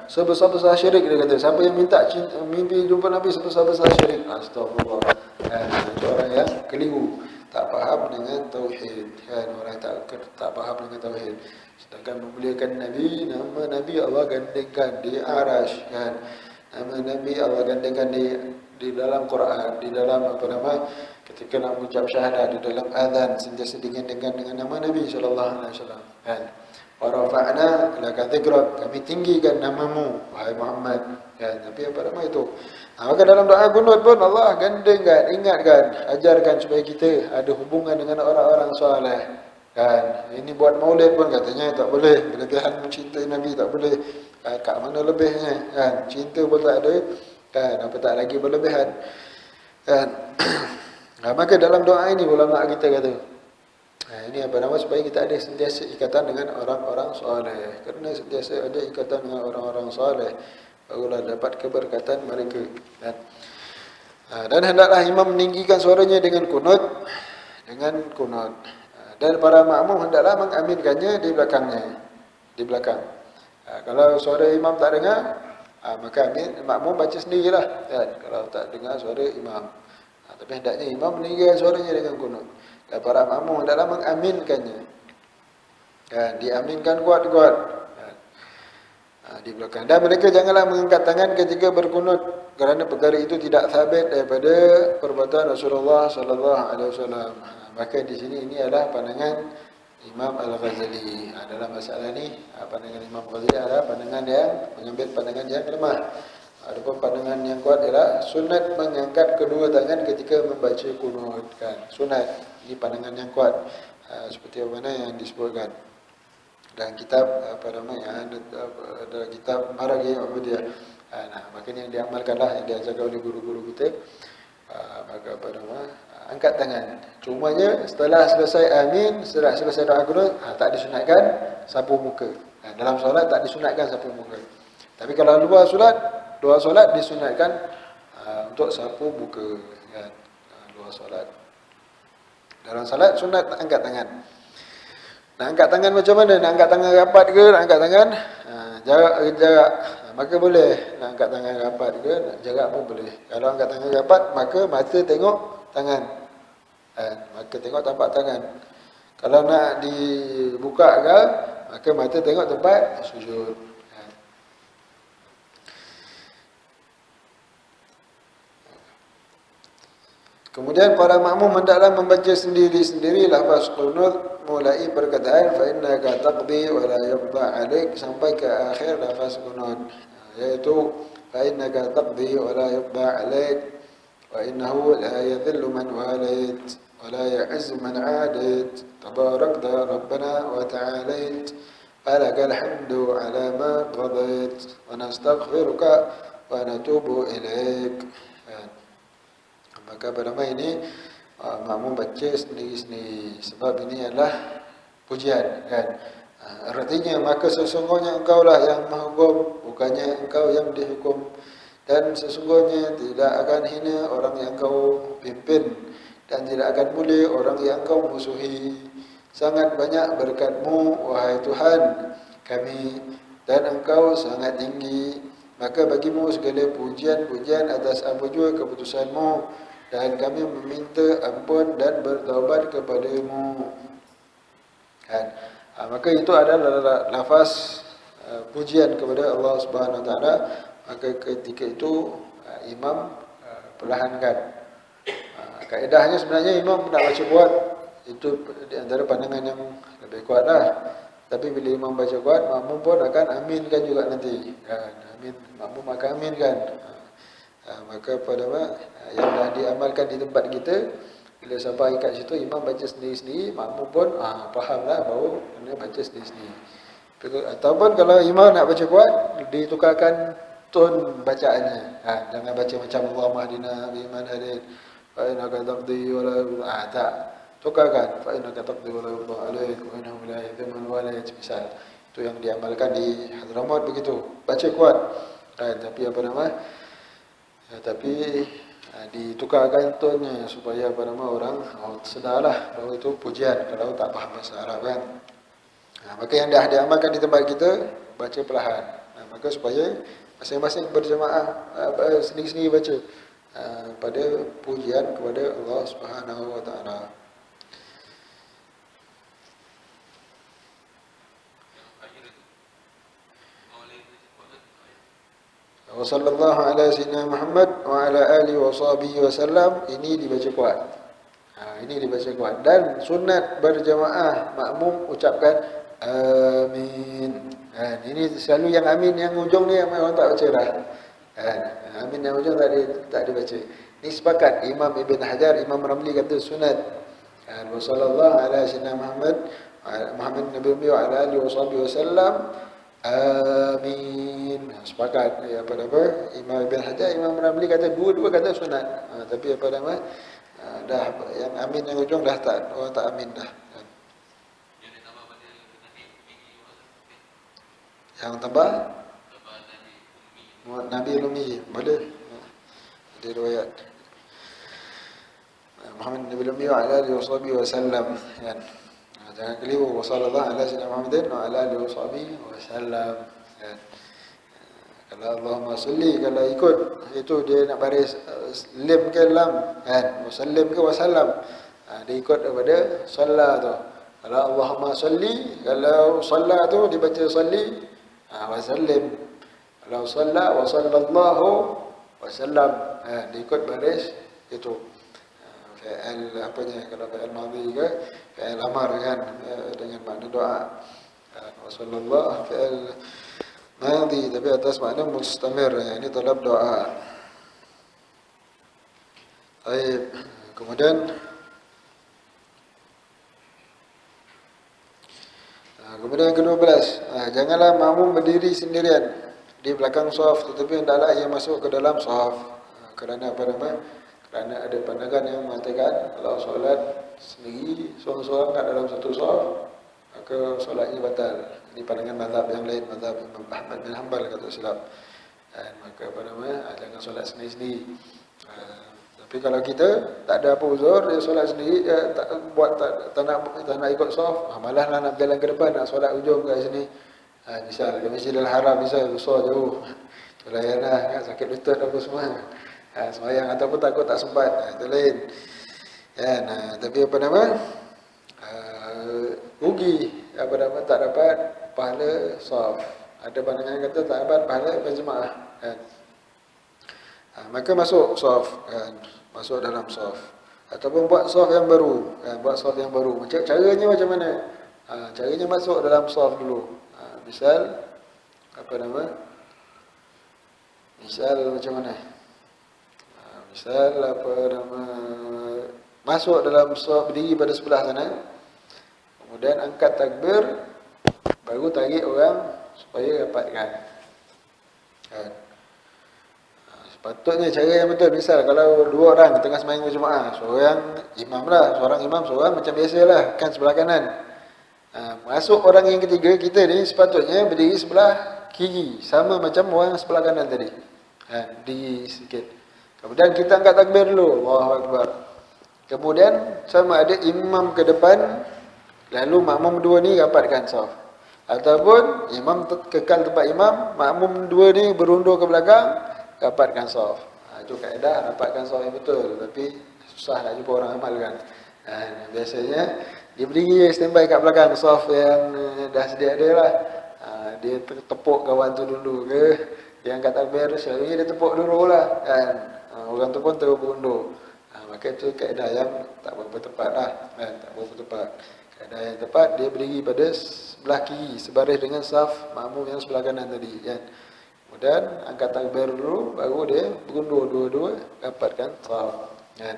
Sebesar-besar syirik, dia kata. Siapa yang minta mimpi jumpa Nabi, sebesar-besar syirik. Astagfirullah. Itu orang yang keliru, tak faham dengan tauhid. Orang tak faham dengan tauhid. Sedangkan memuliakan Nabi, nama Nabi Allah gandingkan di Arash, kan? Nama Nabi Allah gandingkan di dalam Quran, di dalam ketika nak mengucap syahadat, di dalam azan sentiasa digandingkan dengan nama Nabi sallallahu alaihi wasallam, kan? Wa rafa'na laka dzikrak, kami tinggikan namamu wahai Muhammad, kan? Tapi apa nama itu? Maka dalam doa kunut pun Allah gandingkan, ingatkan, ajarkan supaya kita ada hubungan dengan orang-orang soleh, kan? Ini buat maulid pun katanya tak boleh, berlebihan mencintai Nabi tak boleh. Kat mana lebihnya, kan? Cinta pun tak ada, kan? Apa tak lagi berlebihan, kan? Maka dalam doa ini ulama kita kata, ini supaya kita ada sentiasa ikatan dengan orang-orang soleh. Kerana sentiasa ada ikatan dengan orang-orang soleh, barulah dapat keberkatan mereka, kan? Dan hendaklah imam meninggikan suaranya dengan kunut, dan para makmum hendaklah mengaminkannya di belakangnya, di belakang. Kalau suara imam tak dengar, maka makmum baca sendirilah, kan? Kalau tak dengar suara imam. Tapi hendaknya imam meninggikan suaranya dengan kunut, dan para makmum hendaklah mengaminkannya, kan? Diaminkan kuat-kuat, kan? Di belakang. Dan mereka janganlah mengangkat tangan ketika berkunut, kerana perkara itu tidak sabit daripada perbuatan Rasulullah sallallahu alaihi wasallam. Maka di sini ini adalah pandangan Imam Al-Ghazali. Dalam masalah ini, pandangan Imam Al-Ghazali adalah pandangan yang mengambil pandangan yang lemah. Adapun pandangan yang kuat adalah sunat mengangkat kedua tangan ketika membaca kunut, kan? Sunat. Ini pandangan yang kuat, seperti mana yang disebutkan dalam kitab dalam kitab Maraghi Ubudiyah. Maka ini yang diamalkanlah, yang diajarkan oleh guru-guru kita. Maka angkat tangan. Cumanya setelah selesai amin, setelah selesai doa kunut, tak disunatkan sapu muka. Dalam solat tak disunatkan sapu muka. Tapi kalau luar solat, doa solat disunatkan untuk sapu muka, kan? Luar solat. Dalam solat sunat angkat tangan. Nak angkat tangan macam mana? Nak angkat tangan rapat ke? Nak angkat tangan jarak. Maka boleh. Nak angkat tangan rapat ke? Nak jarak pun boleh. Kalau angkat tangan rapat, maka mata tengok tangan. Maka tengok tapak tangan. Kalau nak dibuka ke, maka mata tengok tempat sujud. Kemudian para makmum hendaklah membaca sendiri-sendiri lafaz qunut mulai perkataan fa innaka taqdi wa la yuqda 'alaik sampai ke akhir lafaz qunut, yaitu fa innaka taqdi wa la yuqda 'alaik wa innahu la yadhillu man walait wa la ya'izzu man 'adait tabarakta rabbana wa ta'alait falakal hamdu 'ala ma qadait wa nastaghfiruka wa natubu ilaik. Maka pada malam ini makmum baca sendiri-sendiri sebab ini adalah pujian, kan? Artinya maka sesungguhnya engkau lah yang menghukum, bukannya engkau yang dihukum, dan sesungguhnya tidak akan hina orang yang engkau pimpin dan tidak akan mulia orang yang engkau musuhi. Sangat banyak berkat-Mu wahai Tuhan kami, dan engkau sangat tinggi, maka bagi-Mu segala pujian-pujian atas apa jua keputusan-Mu, dan kami meminta ampun dan bertaubat kepada-Mu. Kan? Maka itu adalah lafaz pujian kepada Allah Subhanahu Wa Taala. Maka ketika itu imam perlahankan. Kaedahnya sebenarnya imam nak baca kuat, itu di antara pandangan yang lebih kuat lah. Tapi bila imam baca kuat, makmum pun akan aminkan juga nanti. Kan? Amin, makmum akan aminkan. Maka pada yang dah diamalkan di tempat kita, bila sampai kat situ imam baca sendiri-sendiri, makmum pun fahamlah bahawa kena baca sendiri-sendiri. Ataupun kalau imam nak baca kuat, ditukarkan tone bacaannya. Jangan baca macam Allahumma hdina biman hadait fa innaka taqdi wa la tak. Tukarkan fa innaka taqdi wa la yuqda 'alaik wa innahu la yadhillu man walait. Misal itu yang diamalkan di Hadramaut begitu. Baca kuat. Tapi tapi ditukarkan tonnya supaya orang sedarlah bahawa itu pujian kalau tak faham bahasa Arab, kan. Maka yang dah diamalkan di tempat kita baca perlahan. Maka supaya masing-masing berjemaah sendiri-sendiri baca pada pujian kepada Allah Subhanahu Wa Taala. Wa sallallahu ala sayyidina Muhammad wa ala alihi wa sahbihi wasallam. Ini dibaca kuat. Ini dibaca kuat. Dan sunat berjamaah makmum ucapkan amin. Ini selalu yang amin yang ujung ni yang orang tak baca dah. Amin yang ujung tak dibaca. Ini sepakat Imam Ibn Hajar, Imam Ramli kata sunat. Wa sallallahu ala sayyidina Muhammad Nabi wa ala alihi wa sahbihi wasallam. Amin. Sepakat Imam Ibn Hajar, Imam Ramli kata dua-dua kata sunat. Tapi dah yang amin yang ujung dah tak, orang tak amin dah. Yang tambah Nabi Ummi boleh. Ada riwayat Muhammad Nabi Ummi wa ala alihi wasallam, kan. Jangan keliru wa sallallahu ala sayyidina Muhammadin wa ala alihi wasallam, kan. Kalau Allahumma salli, kalau ikut itu dia nak baris lim ke lam, kan, wasallim ke wasallam, dia ikut daripada salla tu. Kalau Allahumma salli, kalau salla tu dibaca salli, wasallim. Kalau salla wa sallallahu wasallam, dia ikut baris itu. Fi'il apanya, kalau fi'il madhi ke fi'il amar, kan, dengan makna doa. Wa sallallahu fi'il madhi tapi atas makna mustamir, ini talab doa. Baik, kemudian yang ke-12, janganlah makmum berdiri sendirian di belakang shaf, tetapi hendaklah ia masuk ke dalam shaf. Kerana Kerana ada pandangan yang mengatakan kalau solat sendiri seorang-seorang kat dalam satu saf, maka solatnya batal. Ini pandangan mazhab yang lain, mazhab Imam Ahmad bin Hanbal kata silap. Maka jangan solat sendiri-sendiri. Tapi kalau kita tak ada apa uzur, dia solat sendiri, tak nak ikut saf, malaslah nak berjalan ke depan, nak solat ujung kat sini. Misal ke Masjidil Haram, misal besar jauh, layanlah kan, sakit lutut apa semua. Semayang ataupun takut tak sempat, itu lain. Tapi rugi tak dapat pahala saf. Ada pandangan yang kata tak dapat pahala berjemaah kan. Maka masuk saf kan, masuk dalam saf ataupun buat saf yang baru kan, buat saf yang baru. Caranya macam mana? Caranya masuk dalam saf dulu. Misal misal macam mana? Misal masuk dalam saf, berdiri pada sebelah sana, kemudian angkat takbir, baru tarik orang supaya rapatkan. Kan? Sepatutnya cara yang betul, misal kalau dua orang tengah sembahyang berjemaah, seorang imam lah, seorang imam, seorang macam biasalah kan sebelah kanan. Masuk orang yang ketiga, kita ni sepatutnya berdiri sebelah kiri, sama macam orang sebelah kanan tadi. Di sikit. Kemudian kita angkat takbir dulu, Allahu Akbar. Kemudian sama ada imam ke depan, lalu makmum dua ni rapatkan saf. Ataupun imam kekal tempat imam, makmum dua ni berundur ke belakang, rapatkan saf. Itu kaedah rapatkan saf yang betul, tapi susah nak jumpa orang amalkan. Biasanya dia berdiri standby kat belakang saf yang dah sedia ada lah. Dia tepuk kawan tu dulu ke, dia angkat takbir, selalunya dia tepuk dulu lah kan. Orang tu pun terus berundur. Maka itu kaedah yang tak berapa tepat lah kan? Tak berapa tepat. Kaedah yang tepat, dia berdiri pada sebelah kiri, sebaris dengan saf makmum yang sebelah kanan tadi kan. Kemudian angkat takbir dulu, baru dia berundur dua-dua, rapatkan saf kan.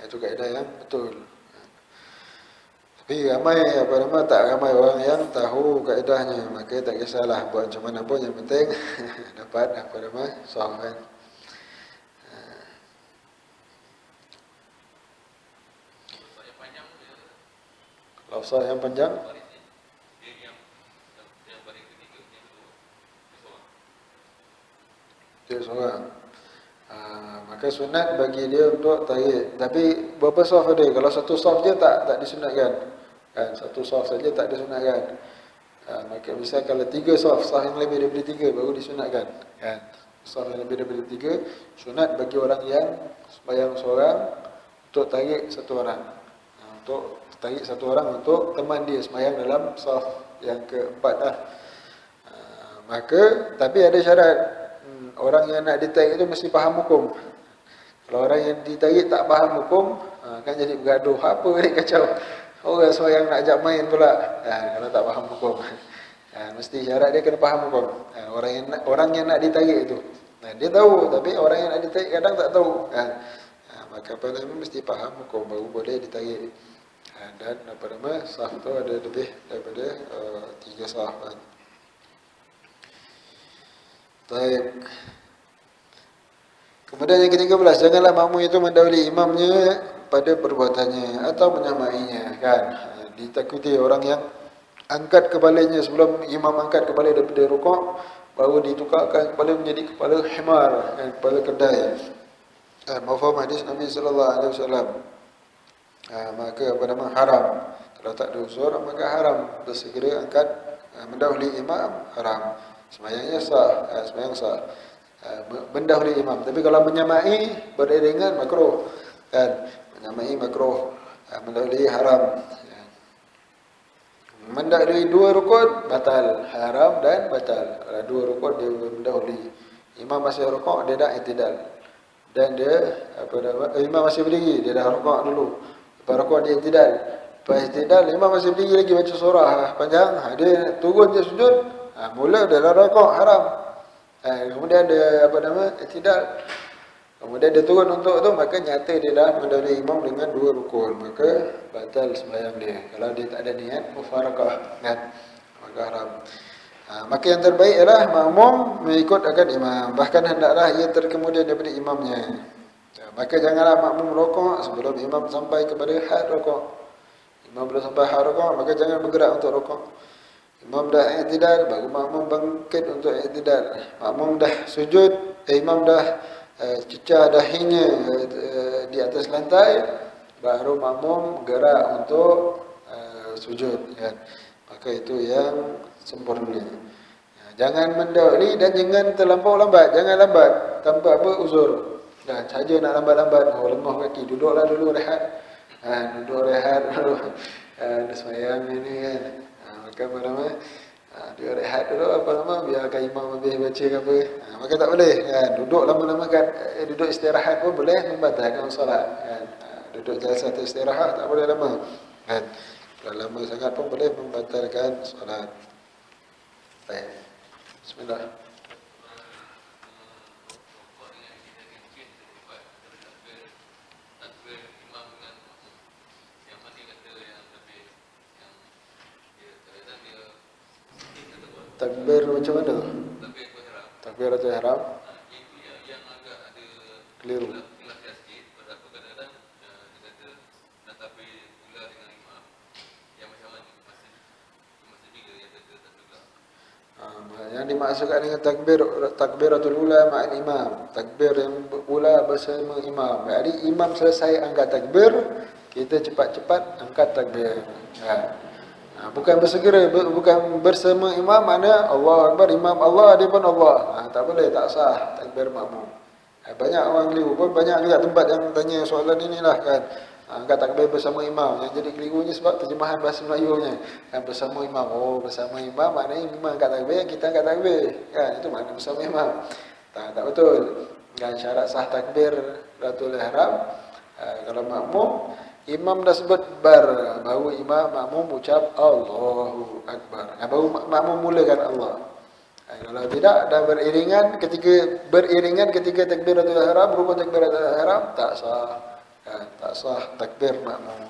Itu kaedah yang betul. Tapi tak ramai orang yang tahu kaedahnya, maka tak kisahlah buat macam mana pun, yang penting dapat saf kan. Kalau saf yang panjang, dia seorang. Maka sunat bagi dia untuk tarik. Tapi berapa saf ada? Kalau satu saf je tak disunatkan. Kan, satu saf saja tak disunatkan. Maka misal kalau 3 saf yang lebih daripada 3 baru disunatkan. Kan, saf yang lebih daripada 3 sunat bagi orang yang sembahyang seorang untuk tarik satu orang. Untuk tarik satu orang untuk teman dia sembahyang dalam saf yang keempat lah. Maka tapi ada syarat. Orang yang nak ditarik itu mesti faham hukum. Kalau orang yang ditarik tak faham hukum, kan jadi bergaduh. Apa ni kacau? Orang sembahyang nak ajak main pula. Kalau tak faham hukum. Mesti syarat dia kena faham hukum. Orang yang nak ditarik itu. Dia tahu, tapi orang yang nak ditarik kadang tak tahu. Maka mesti faham hukum baru boleh ditarik. Dan saf tu ada lebih daripada 3 saf kan. Baik. Kemudian yang ke-13, janganlah makmum itu mendahului imamnya pada perbuatannya atau menyamainya kan. Ditakuti orang yang angkat kepalanya sebelum imam angkat kepala daripada rukuk, baru ditukarkan kepala menjadi kepala himar, kan, kepala kedai. Mafhum hadis Nabi sallallahu alaihi wasallam. Maka haram. Kalau tak ada uzur maka haram bersegera angkat mendahului imam, haram. Sembahyangnya sah, sembahyang sah. Mendahului imam. Tapi kalau menyamai beriringan makruh. Kan, menyamai makruh, mendahului haram. Mendahului 2 rukun batal, haram dan batal. Kalau 2 rukun dia mendahului. Imam masih rukuk, dia dah i'tidal. Dan dia imam masih berdiri, dia dah rukuk dulu. Lepas rukuk dia i'tidal. Lepas i'tidal imam masih berdiri lagi baca surah panjang, dia turun je sujud. Mula dia dah rukuk, haram. Kemudian dia i'tidal. Kemudian dia turun untuk tu, maka nyata dia dah mendahului imam dengan 2 rukun, maka batal sembahyang dia. Kalau dia tak ada niat mufarakah kan, maka haram. Maka yang terbaik ialah makmum mengikut akan imam, bahkan hendaklah ia terkemudian daripada imamnya. Maka janganlah makmum rokok sebelum imam sampai kepada had rokok. Imam belum sampai had rokok, maka jangan bergerak untuk rokok. Imam dah i'tidal, baru makmum bangkit untuk i'tidal. Makmum dah sujud, imam dah cecah dahinya di atas lantai, baru makmum gerak untuk sujud, kan. Maka itu yang sempurna. Jangan mendahului dan jangan terlampau lambat. Jangan lambat tanpa apa uzur. Dan saja nak lambat-lambat, lemah kaki, duduklah dulu rehat. Duduk rehat dulu. Semayang ini kan. Maka apa nama? Dia rehat dulu apa nama? Biarkan imam habis baca ke apa. Maka tak boleh kan. Duduk lama-lama kan, duduk istirahat pun boleh membatalkan solat kan. Duduk jalsah istirahat tak boleh lama. Kan. Kalau lama sangat pun boleh membatalkan solat. Baik. Bismillah. Takbir macam mana? Takbiratul ihram. Keliru. Yang dimaksudkan dengan takbiratul ula ma'al imam, takbir yang ula bersama imam. Jadi imam selesai angkat takbir, kita cepat-cepat angkat takbir. Bukan bersegera, bukan bersama imam, mana Allah Akbar, imam Allah, dia pun Allah. Tak boleh, tak sah takbir makmum. Banyak orang keliru pun, banyak juga tempat yang tanya soalan inilah kan. Angkat takbir bersama imam. Yang jadi kelirunya sebab terjemahan bahasa Melayunya. Kan bersama imam. Oh, bersama imam maknanya imam angkat takbir, kita angkat takbir. Kan itu makna bersama imam. Tak betul. Kan syarat sah takbir Ratul Ihram, kalau makmum, imam dah sebut bar, baru imam makmum ucap Allahu Akbar. Baru makmum mulakan Allah. Kalau tidak dah beriringan ketika takbiratul ihram, rukun takbiratul ihram tak sah. Tak sah takbir makmum.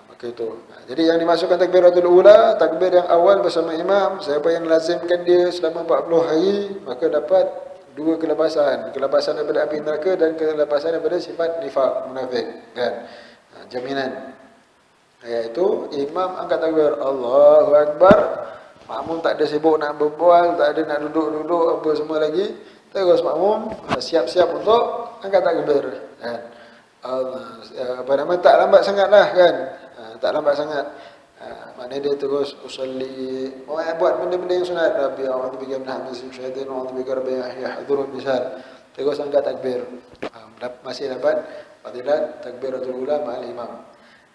Maka itu. Jadi yang dimasukkan takbiratul ula, takbir yang awal bersama imam, siapa yang lazimkan dia selama 40 hari, maka dapat dua kelepasan. Kelepasan daripada api neraka dan kelepasan daripada sifat nifaq, munafik, kan. Jaminan. Iaitu imam angkat takbir Allahu Akbar, makmum tak ada sibuk nak berbual, tak ada nak duduk-duduk apa semua lagi. Terus makmum siap-siap untuk angkat takbir, kan. Apa nama, tak lambat sangatlah kan. Tak lambat sangat. Maknanya dia terus usalli, buat benda-benda yang sunat. Rabbi a'udzubika min hamzati syaitan wa a'udzubika rabbi yahdurun misal. Terus angkat takbir. Masih dapat fadilat takbiratul ula ma'al imam.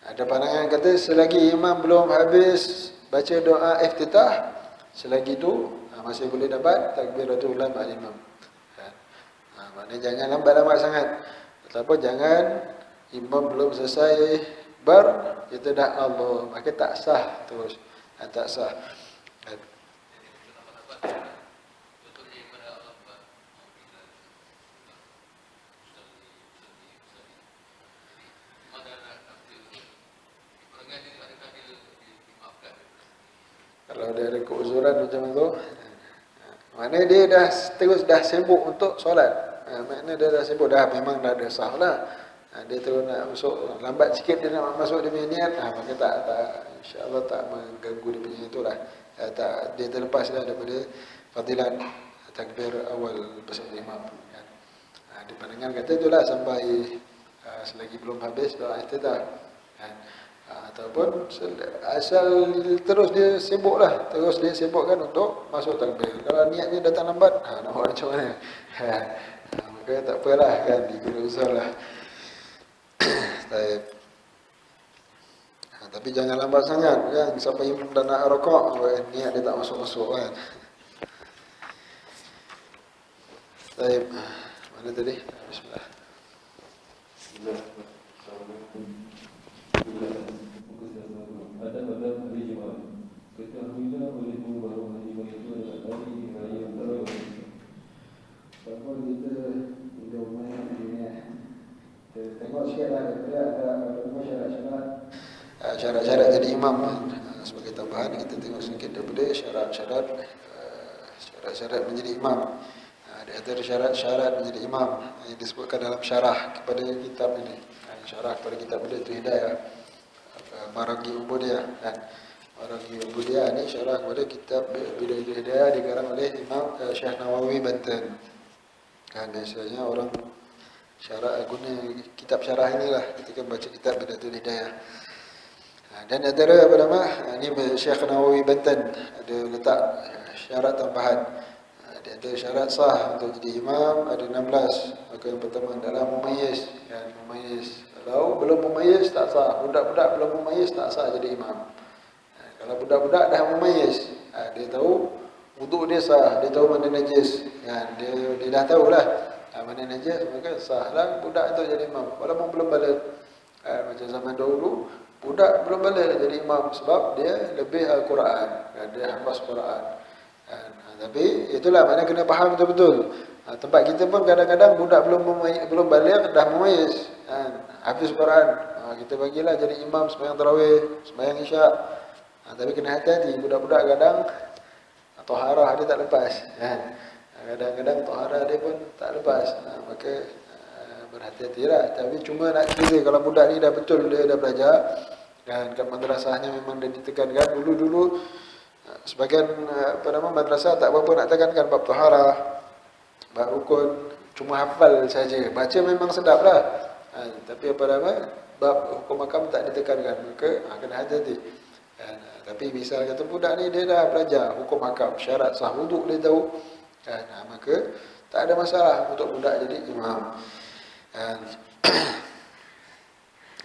Ada pandangan kata selagi imam belum habis baca doa iftitah, selagi itu masih boleh dapat takbiratul ula ma'al imam. Maknanya jangan lambat-lambat sangat. Ataupun jangan imam belum selesai bar, kita dah Allah, maka tak sah terus. Tak sah. Kalau dia ada keuzuran macam tu, maknanya dia dah sibuk untuk solat. Maknanya dia dah sibuk dah, memang dah ada sah lah. Dia terus nak masuk, lambat sikit dia nak masuk dia punya niat, maka tak insya-Allah tak mengganggu dia punya itulah. Dia terlepas dah daripada fadilat takbir awal bersama imam, kan. Di pandangan kata itulah sampai selagi belum habis doa iftitah, kan. Ataupun asal terus dia sibuklah, terus dia sibukkan untuk masuk takbir. Kalau niatnya datang lambat, nak buat macam mana? Maka tak apalah kan, dikira usahlah. Tapi jangan lambat sangat kan, sampai imam dah nak rokok, niat dia tak masuk-masuk kan. Baik. Mana tadi? Bismillah. Ada pada hari Jumaat. Ketahuilah olehmu bahawa hari Jumaat itu adalah hari raya tarawih. Siapa kita udah main ini, tengok sikit lah, ada syarat-syarat jadi imam. Sebagai tambahan kita tengok sedikit daripada syarat-syarat menjadi imam. Di antara syarat-syarat menjadi imam yang disebutkan dalam syarah kepada kitab ini. Syarah kepada kitab ini itu Hidayah Maraghi Ubudiyah kan. Maraghi Ubudiyah ini syarah kepada kitab Bidayah Hidayah dikarang oleh Imam Syekh Nawawi Banten. Kan biasanya orang syarah guna kitab syarah inilah ketika baca kitab Bidayah Hidayah. Dan antara apa nama ini Syekh Nawawi Banten ada letak syarat tambahan. Di antara syarat sah untuk jadi imam ada 16. Maka yang pertama adalah mumayyiz. Ya, mumayyiz. Kalau belum mumayyiz tak sah. Budak-budak belum mumayyiz tak sah jadi imam. Kalau budak-budak dah mumayyiz, dia tahu wuduk dia sah, dia tahu mana najis. Dia dah tahulah mana najis, maka sahlah budak itu jadi imam. Walaupun belum balik. Macam zaman dahulu, budak belum balik jadi imam sebab dia lebih Al-Quran. Dia hafaz Quran. Tapi itulah mana kena faham betul-betul. Tempat kita pun kadang-kadang budak belum balik dah mumayyiz. Hafiz Quran. Kita bagilah jadi imam sembahyang tarawih, sembahyang isyak. Tapi kena hati-hati, budak-budak kadang taharah dia tak lepas. Kadang-kadang taharah dia pun tak lepas. Maka berhati-hatilah. Tapi cuma nak kira kalau budak ni dah betul dia dah belajar dan kat madrasahnya memang dia ditekankan dulu-dulu. Sebagian madrasah tak berapa nak tekankan bab taharah, bab rukun, cuma hafal saja. Baca memang sedap lah. Tapi bab hukum makam tak ditekankan. Maka kena hati-hati. Tapi misal kata budak ni dia dah belajar hukum makam, syarat sah wuduk dia tahu. Maka tak ada masalah untuk budak jadi imam.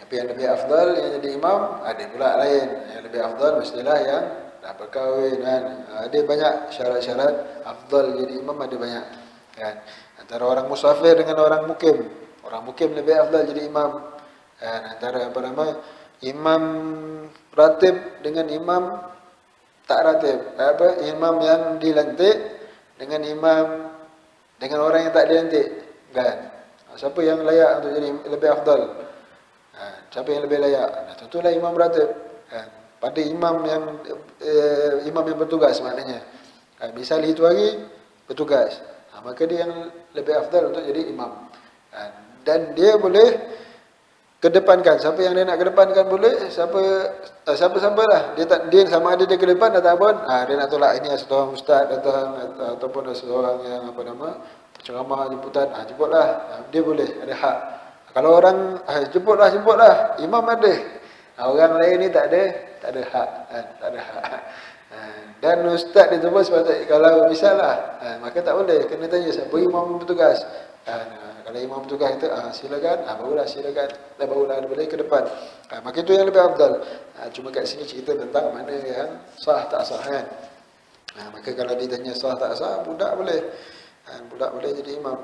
Tapi yang lebih afdal yang jadi imam ada pula lain. Yang lebih afdal mestilah yang dah berkahwin kan. Ada banyak syarat-syarat afdal jadi imam, ada banyak kan. Antara orang musafir dengan orang mukim. Orang mukim lebih afdal jadi imam. Antara imam ratib dengan imam tak ratib. Imam yang dilantik dengan imam dengan orang yang tak dilantik kan. Siapa yang layak untuk jadi lebih afdal? Siapa yang lebih layak? Tentulah imam ratib kan. Pada imam yang bertugas maknanya. Misal itu hari bertugas. Maka dia yang lebih afdal untuk jadi imam. Dan dia boleh kedepankan. Siapa yang dia nak kedepankan boleh. Siapa lah. Dia sama ada dia ke depan ataupun dia nak tolak ini seorang ustaz datang ataupun seorang yang ceramah jemputan. Jemputlah. Dia boleh. Ada hak. Kalau orang jemputlah. Imam ada. Orang lain ni tak ada hak. Tak ada hak. Dan ustaz dia tu pun sepatutnya kalau misalnya maka tak boleh. Kena tanya siapa imam bertugas. Kalau imam bertugas kata silakan, barulah silakan. Dan barulah boleh ke depan. Maka itu yang lebih afdal. Cuma kat sini cerita tentang mana yang sah tak sah kan. Maka kalau ditanya sah tak sah, budak boleh. Budak boleh jadi imam.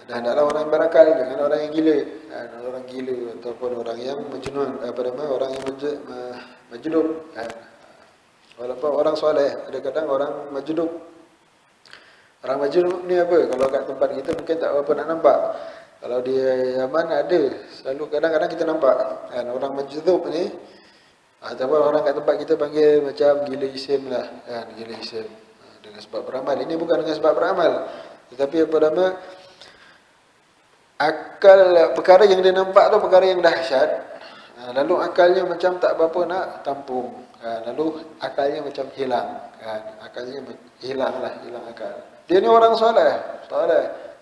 Dan adalah orang yang berakal dengan orang yang gila. Orang gila ataupun orang yang majnun, orang yang majnun. Walaupun orang soleh, ada kadang orang majnun. Orang majnun ni apa? Kalau kat tempat kita mungkin tak apa nak nampak. Kalau di Yaman ada, selalu kadang-kadang kita nampak. Orang majnun ni ataupun orang kat tempat kita panggil macam gila isim lah. Gila isim. Dengan sebab beramal. Ini bukan dengan sebab beramal. Tetapi akal perkara yang dia nampak tu perkara yang dahsyat. Lalu akalnya macam tak berapa nak tampung. Lalu akalnya macam hilang. Akalnya hilang akal. Dia ni orang soleh.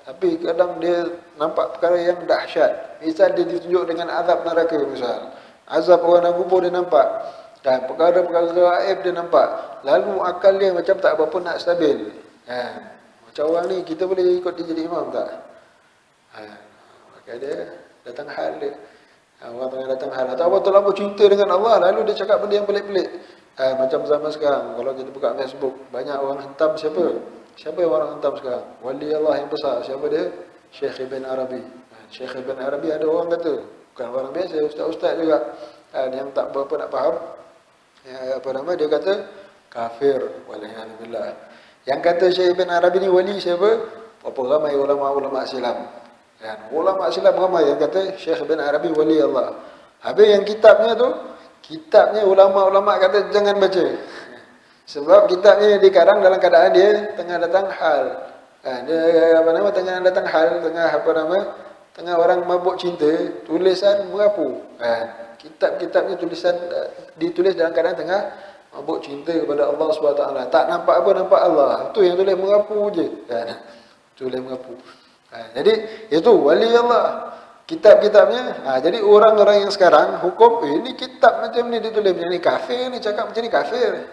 Tapi kadang dia nampak perkara yang dahsyat. Misal dia ditunjuk dengan azab neraka misal. Azab orang dalam kubur dia nampak. Dan perkara-perkara gaib dia nampak. Lalu akal dia macam tak berapa nak stabil. Macam orang ni kita boleh ikut dia jadi imam tak? Maka dia datang hal dia. Orang tengah datang hal. Atau orang terlalu cinta dengan Allah, lalu dia cakap benda yang pelik-pelik. Macam zaman sekarang, kalau kita buka Facebook, banyak orang hentam siapa? Siapa yang orang hentam sekarang? Wali Allah yang besar. Siapa dia? Syekh Ibn Arabi. Syekh Ibn Arabi ada orang kata, bukan orang biasa, ustaz-ustaz juga. Yang tak berapa nak faham. Dia kata kafir. Walhamdulillah. Yang kata Syekh Ibn Arabi ni wali siapa? Berapa ramai ulama-ulama Islam. Ulama Islam ramai yang kata Syekh Ibn Arabi wali Allah. Habis yang kitabnya ulama-ulama kata jangan baca. Sebab kitabnya dikarang dalam keadaan dia tengah datang hal. Dia apa nama tengah datang hal, tengah orang mabuk cinta, tulisan merapu. Kitab-kitabnya tulisan ditulis dalam keadaan tengah mabuk cinta kepada Allah SWT. Tak nampak apa, nampak Allah. Itu yang tulis merapu je. Tulis merapu. Jadi itu wali Allah. Kitab-kitabnya. Jadi orang-orang yang sekarang hukum, ini kitab macam ni ditulis macam ni kafir, ni cakap macam ni kafir.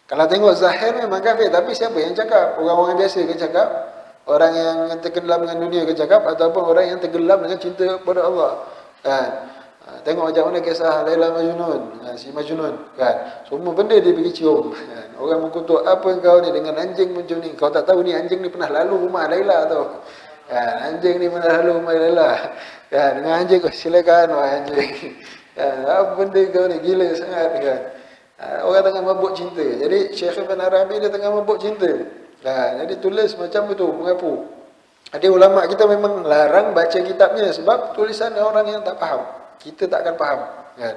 Kalau tengok zahir memang kafir, tapi siapa yang cakap? Orang-orang biasa ke cakap? Orang yang tergelam dengan dunia ke cakap? Ataupun orang yang tergelam dengan cinta kepada Allah? Tengok macam mana kisah Laila Majnun, si Majnun, kan? Semua benda dia pergi cium. Orang mengkutuk, apa kau ni dengan anjing macam ni? Kau tak tahu ni anjing ni pernah lalu rumah Laila tau. Anjing ni pernah lalu rumah Laila. Dengan anjing, silakan wahai anjing. Apa benda kau ni, gila sangat kan? Orang tengah mabuk cinta. Jadi Syekh Ibn Arabi dia tengah mabuk cinta. Jadi tulis macam itu, mengapu. Ada ulama kita memang larang baca kitabnya sebab tulisan orang yang tak faham. Kita tak akan faham, kan?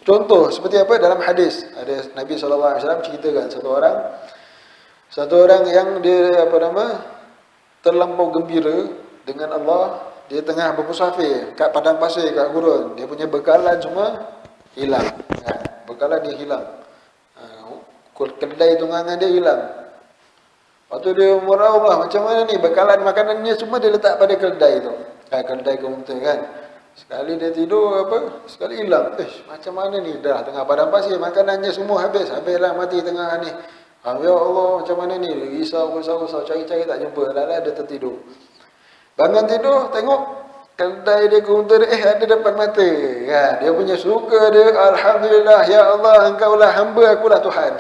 Contoh seperti apa dalam hadis, ada Nabi SAW ceritakan satu orang yang dia terlampau gembira dengan Allah, dia tengah bermusafir kat padang pasir, kat gurun, dia punya bekalan semua hilang, bekalan dia hilang, kedai tunggangan dia hilang. Lepas tu dia murah Allah, macam mana ni bekalan makanannya semua dia letak pada kedai tu, kedai kaunter kan. Sekali dia tidur sekali hilang. Macam mana ni, dah tengah padang pasir, makanannya semua habislah mati tengah ni. Ya Allah, macam mana ni, risau, cari-cari tak jumpa, dah dia tertidur. Bangun tidur, tengok kedai dia kaunter ada depan mata. Dia punya suka dia, alhamdulillah, ya Allah, engkaulah hamba, akulah Tuhan.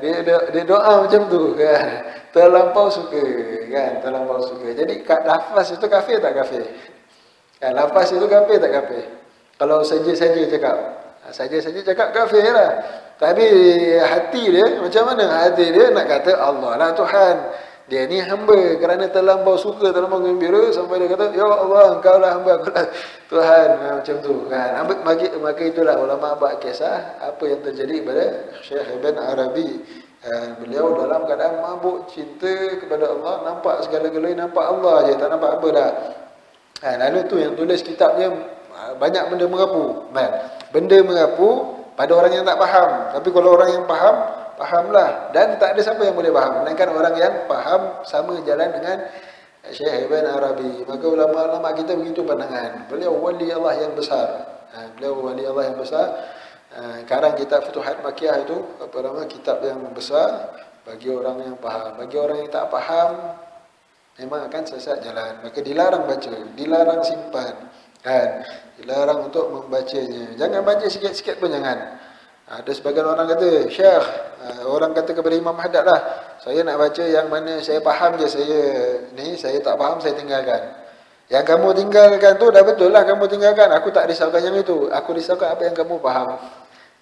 Dia doa macam tu, terlampau suka, terlampau suka. Jadi lafaz itu kafir tak kafir? Lafaz itu kafir tak kafir? Kalau saja-saja cakap kafir lah. Tapi hati dia macam mana? Hati dia nak kata Allah lah Tuhan, dia ni hamba, kerana terlampau suka, terlampau gembira sampai dia kata ya Allah, engkau lah hamba, aku lah Tuhan, macam tu kan. Maka itulah ulama buat kisah apa yang terjadi kepada Syekh Ibn Arabi. Beliau dalam keadaan mabuk cinta kepada Allah, nampak segala-galanya, nampak Allah je, tak nampak apa dah. Lalu tu yang tulis kitabnya banyak benda merapu. Benda merapu pada orang yang tak faham. Tapi kalau orang yang faham, fahamlah. Dan tak ada siapa yang boleh faham melainkan orang yang faham sama jalan dengan Syekh Ibn Arabi. Maka ulama-ulama kita begitu pandangan. Beliau wali Allah yang besar. Beliau wali Allah yang besar. Sekarang kitab Futuhat Makkiyah itu kitab yang besar bagi orang yang faham. Bagi orang yang tak faham memang akan sesat jalan. Maka dilarang baca, dilarang simpan, dilarang untuk membacanya. Jangan baca sikit-sikit pun jangan. Ada sebagian orang kata, Syekh, orang kata kepada Imam Haddad lah, saya nak baca yang mana saya faham je, saya tak faham, saya tinggalkan. Yang kamu tinggalkan tu dah betul lah, kamu tinggalkan. Aku tak risaukan yang itu, aku risaukan apa yang kamu faham.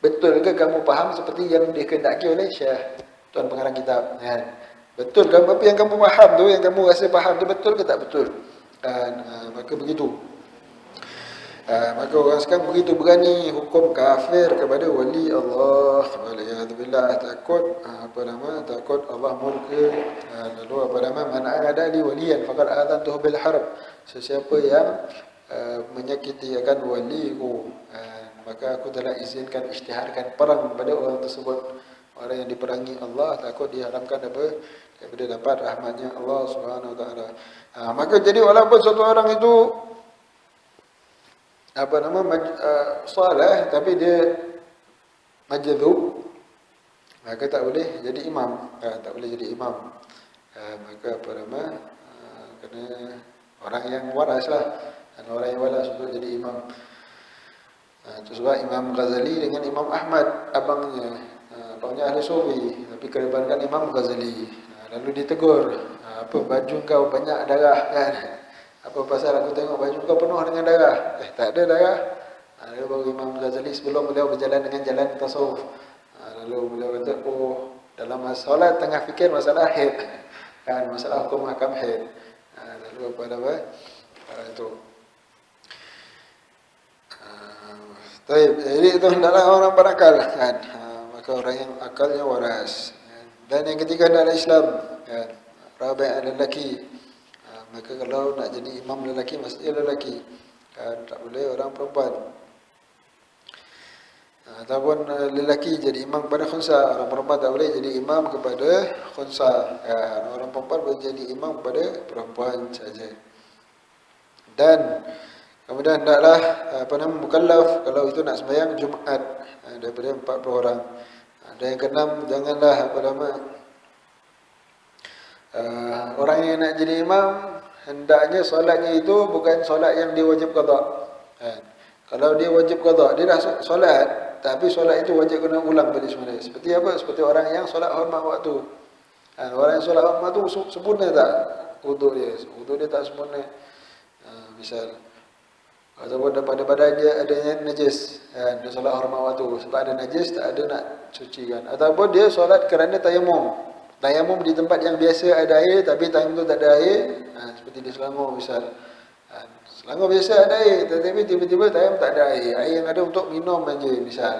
Betul ke kamu faham seperti yang dikehendaki oleh Syekh, tuan pengarang kitab? Betul ke apa yang kamu faham tu, yang kamu rasa faham tu, betul ke tak betul? Maka begitu. Maka orang sekarang begitu berani hukum kafir kepada wali Allah. Waliyadzubillah, takut takut Allah murka. Lalu man ada li waliyan faqad adantuhu bil harb. Sesiapa yang menyakiti akan waliku, maka aku telah izinkan, isytiharkan perang kepada orang tersebut. Orang yang diperangi Allah, takut diharamkan daripada dapat rahmatnya Allah Subhanahu wa taala. Maka jadi walaupun satu orang itu salih tapi dia majdzub, maka tak boleh jadi imam. Tak boleh jadi imam. Maka kena orang yang waras lah, dan orang yang waras untuk jadi imam. Itu sebab Imam Ghazali dengan Imam Ahmad, abangnya Ahli Sufi, tapi kedepankan Imam Ghazali. Lalu ditegur, apa baju kau banyak darah kan? Apa pasal aku tengok baju kau penuh dengan darah? Tak ada darah. Lalu baru Imam Ghazali, sebelum beliau berjalan dengan jalan tasawuf, lalu beliau kata, dalam solat tengah fikir masalah haid, kan, masalah hukum hakam haid. Lalu itu. Jadi itu hendaklah orang berakal, kan. Maka orang yang akalnya waras. Dan yang ketiga adalah Islam. Kan? Rabi' lelaki. Maka kalau nak jadi imam lelaki mesti lelaki. Kan? Tak boleh orang perempuan. Ataupun lelaki jadi imam kepada khunsa. Orang perempuan tak boleh jadi imam kepada khunsa. Orang perempuan boleh jadi imam kepada perempuan saja. Dan kemudian hendaklah mukallaf kalau itu nak sembahyang Jumaat daripada 40 orang. Dan yang keenam, janganlah orang yang nak jadi imam hendaknya solatnya itu bukan solat yang dia wajib qada. Kalau dia wajib qada, dia dah solat, tapi solat itu wajib kena ulang balik semula. Seperti apa? Seperti orang yang solat hormat waktu. Orang yang solat hormat tu sempurna tak wudu dia? Wudu dia tak sempurna. Misal ataupun pada badan dia ada najis, dia solat hormat waktu sebab ada najis, tak ada nak cucikan. Ataupun dia solat kerana tayamum. Tayamum di tempat yang biasa ada air, tapi tayamum tu tak ada air, seperti di Selangor misal. Selangor biasa ada air, tetapi tiba-tiba tayamum tak ada air. Air yang ada untuk minum saja misal.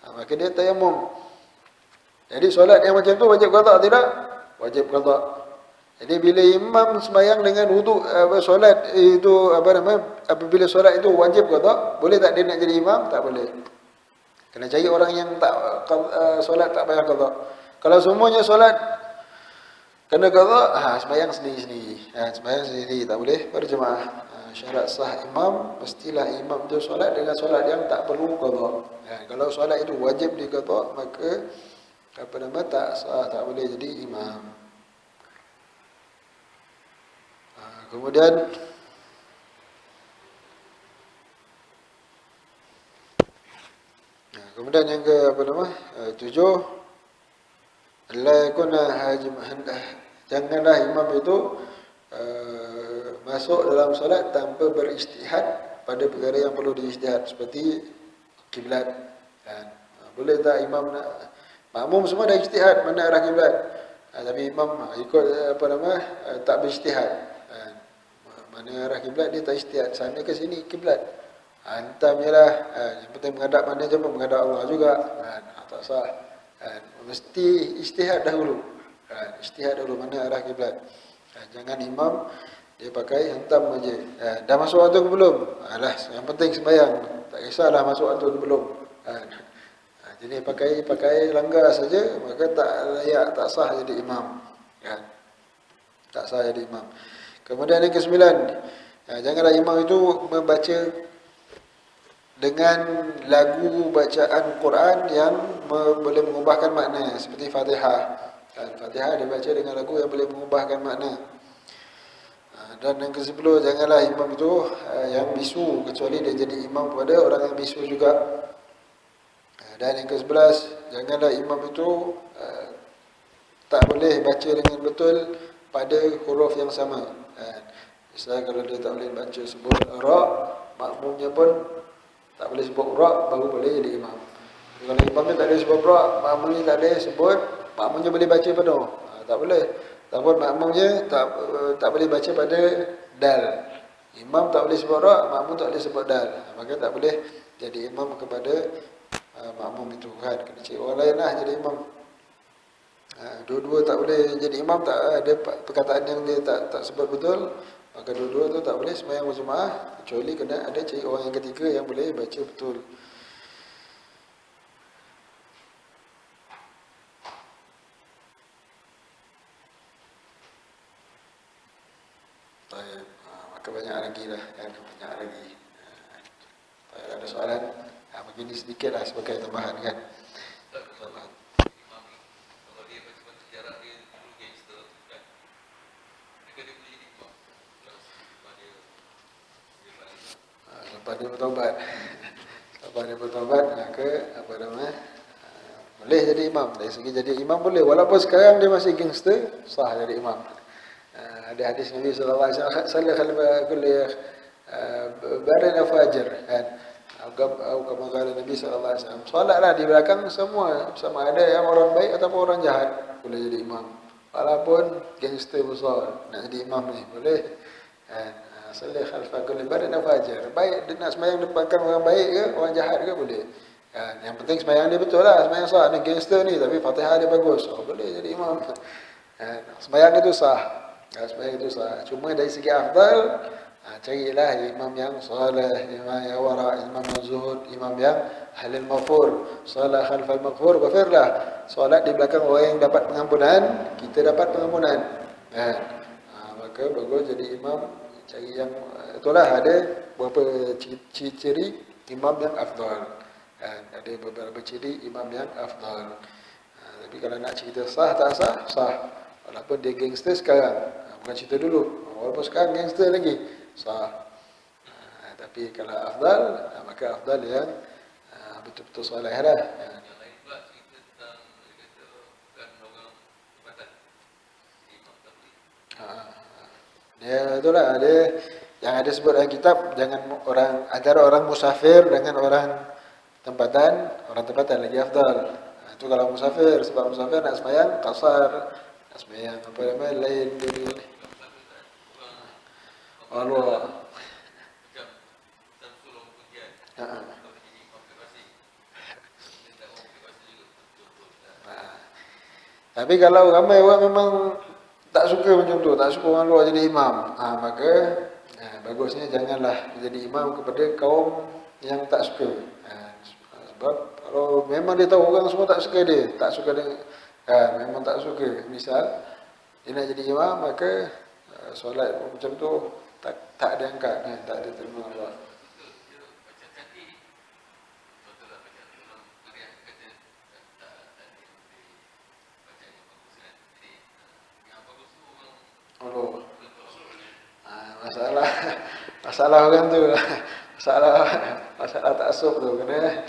Maka dia tayamum. Jadi solat yang macam tu wajib qada tidak? Wajib qada. Jadi bila imam sembahyang dengan wuduk solat itu apabila solat itu wajib qada, boleh tak dia nak jadi imam? Tak boleh. Kena cari orang yang tak solat tak payah qada. Kalau semuanya solat kena qada, sembahyang sendiri-sendiri. Sembahyang sendiri tak boleh berjemaah. Syarat sah imam mestilah imam tu solat dengan solat yang tak perlu qada. Kalau solat itu wajib diqada, maka tak sah, tak boleh jadi imam. Kemudian yang ke 7, la yakuna hajim, janganlah imam itu masuk dalam solat tanpa berijtihad pada perkara yang perlu diijtihad seperti kiblat. Boleh tak imam nak, makmum semua dah ijtihad mana arah kiblat, tapi imam ikut tak berijtihad. Mana arah kiblat dia tak ijtihad, sana ke sini kiblat. Hantam jelah. Yang penting menghadap mana je pun menghadap Allah juga. Tak sah. Mesti ijtihad dahulu. Ijtihad dahulu mana arah kiblat. Jangan imam dia pakai hantam aja. Dah masuk waktu ke belum? Yang penting sembahyang. Tak kisahlah masuk waktu ke belum. Jadi pakai langgar saja, maka tak layak, tak sah jadi imam. Tak sah jadi imam. Kemudian yang ke-9, janganlah imam itu membaca dengan lagu bacaan Quran yang boleh mengubahkan makna seperti Fatihah. Fatihah dibaca dengan lagu yang boleh mengubahkan makna. Dan yang ke-10, janganlah imam itu yang bisu, kecuali dia jadi imam kepada orang yang bisu juga. Dan yang ke-11, janganlah imam itu tak boleh baca dengan betul pada huruf yang sama. Misalnya kalau dia tak boleh baca sebut ra, makmumnya pun tak boleh sebut ra, baru boleh jadi imam. Kalau imamnya tak boleh sebut ra, makmumnya tak boleh sebut, makmumnya boleh baca penuh, tak boleh. Ataupun makmumnya tak boleh baca pada dal. Imam tak boleh sebut ra, makmum tak boleh sebut dal, maka tak boleh jadi imam kepada makmum itu kan. Kena cari orang lain lah jadi imam. Dua-dua tak boleh jadi imam, tak ada perkataan yang dia tak sebut betul, maka dua-dua tu tak boleh sembahyang berjemaah, kecuali kena ada cari orang yang ketiga yang boleh baca betul. Maka banyak lagi lah kan, banyak lagi. Ada soalan? Begini sedikit lah sebagai tambahan kan. Lepas dia bertaubat, maka boleh jadi imam. Dari segi jadi imam boleh, walaupun sekarang dia masih gangster, sah jadi imam. Ada hadis Nabi sallallahu alaihi wasallam, sallallahu kulli barin fajir kan. Atau kama kata Nabi sallallahu alaihi wasallam, solatlah di belakang semua, sama ada yang orang baik ataupun orang jahat, boleh jadi imam. Walaupun gangster besar nak jadi imam ni boleh. Salih khalfa kulli barin fajir. Baik dia nak sembahyang depan orang baik ke orang jahat ke boleh. Kan? Yang penting sembahyang dia betul lah, sembahyang sah. Ni gangster ni tapi Fatihah dia bagus. Oh, boleh jadi imam. Kan? Sembahyang itu sah. Sembahyang itu sah. Cuma dari segi afdal, carilah imam yang soleh, imam yang wara, imam yang zuhud, imam yang halil maghfur. Salat khalfal maghfur, ghafirlah. Solat di belakang orang yang dapat pengampunan, kita dapat pengampunan. Kan? Maka bagus jadi imam, cari yang itulah ada beberapa ciri-ciri imam yang afdal. Ada beberapa ciri imam yang afdal. Tapi kalau nak cerita sah tak sah, sah. Walaupun dia gangster sekarang, bukan cerita dulu. Walaupun sekarang gangster lagi, sah. Tapi kalau afdal, maka afdal yang betul-betul soleh lah. Dia itulah dia yang ada sebut dalam kitab, jangan orang antara orang musafir dengan orang tempatan lagi afdal. Itu kalau musafir, sebab musafir nak sembahyang qasar, nak sembahyang apa namanya lain dulu. Allah. Tapi kalau ramai orang memang tak suka macam tu, tak suka orang luar jadi imam, maka bagusnya janganlah menjadi imam kepada kaum yang tak suka. Sebab kalau memang dia tahu orang semua tak suka dia, tak suka dia, memang tak suka. Misal dia nak jadi imam, maka solat macam tu tak diangkat, tak diterima Allah. Allah. Masalah orang tu, masalah taksub tu kena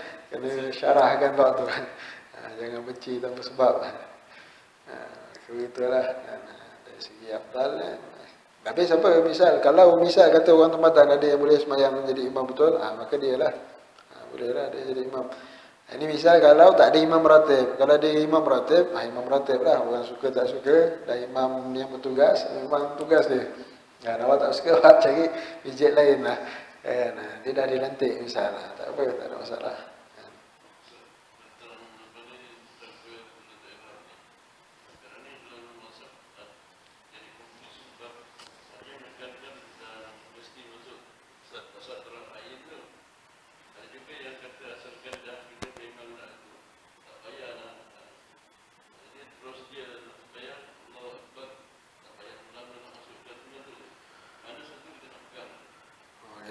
syarahkan tak tu. Jangan benci tanpa sebab. Begitulah dari segi afdal. Tapi siapa kalau misal kata orang tempatan ada yang boleh sembahyang menjadi imam betul, maka dia lah. Bolehlah dia jadi imam. Ini misal kalau tak ada imam ratib. Kalau ada imam ratib, imam ratib lah. Orang suka tak suka, dan imam yang bertugas, memang tugas dia. Awak tak suka, awak cari pijit lain lah. Dia dah dilantik misal lah. Tak apa, tak ada masalah.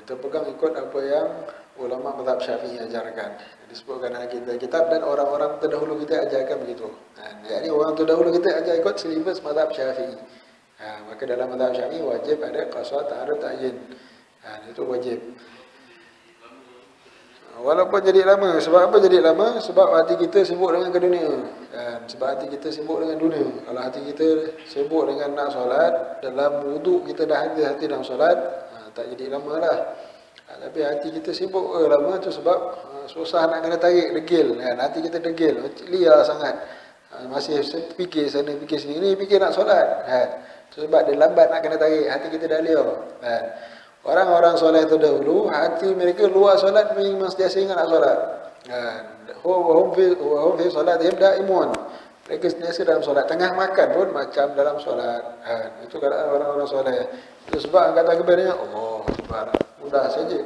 Kita pegang ikut apa yang ulama mazhab Syafi'i ajarkan. Disebutkan dalam kitab dan orang-orang terdahulu kita ajarkan begitu. Jadi orang terdahulu kita ajar ikut silibus mazhab Syafi'i. Maka dalam mazhab Syafi'i wajib ada qasar, ta'arud, ta'yin. Itu wajib. Walaupun jadi lama. Sebab apa jadi lama? Sebab hati kita sibuk dengan ke dunia. Sebab hati kita sibuk dengan dunia. Kalau hati kita sibuk dengan nak solat, dalam wuduk kita dah ada hati dalam solat, tak jadi lama lah. Tapi hati kita sibuk lama tu sebab susah nak kena tarik, degil. Hati kita degil, liar sangat. Masih fikir sana, fikir sini. Ini fikir nak solat. Sebab dia lambat nak kena tarik, hati kita dah liar. Orang-orang soleh terdahulu, hati mereka luar solat memang sentiasa ingat nak solat. Hum fi salatihim daimun. Mereka sentiasa dalam solat. Tengah makan pun macam dalam solat. Itu keadaan orang-orang soleh. Itu sebab angkat takbirnya Allah Akbar, mudah saja.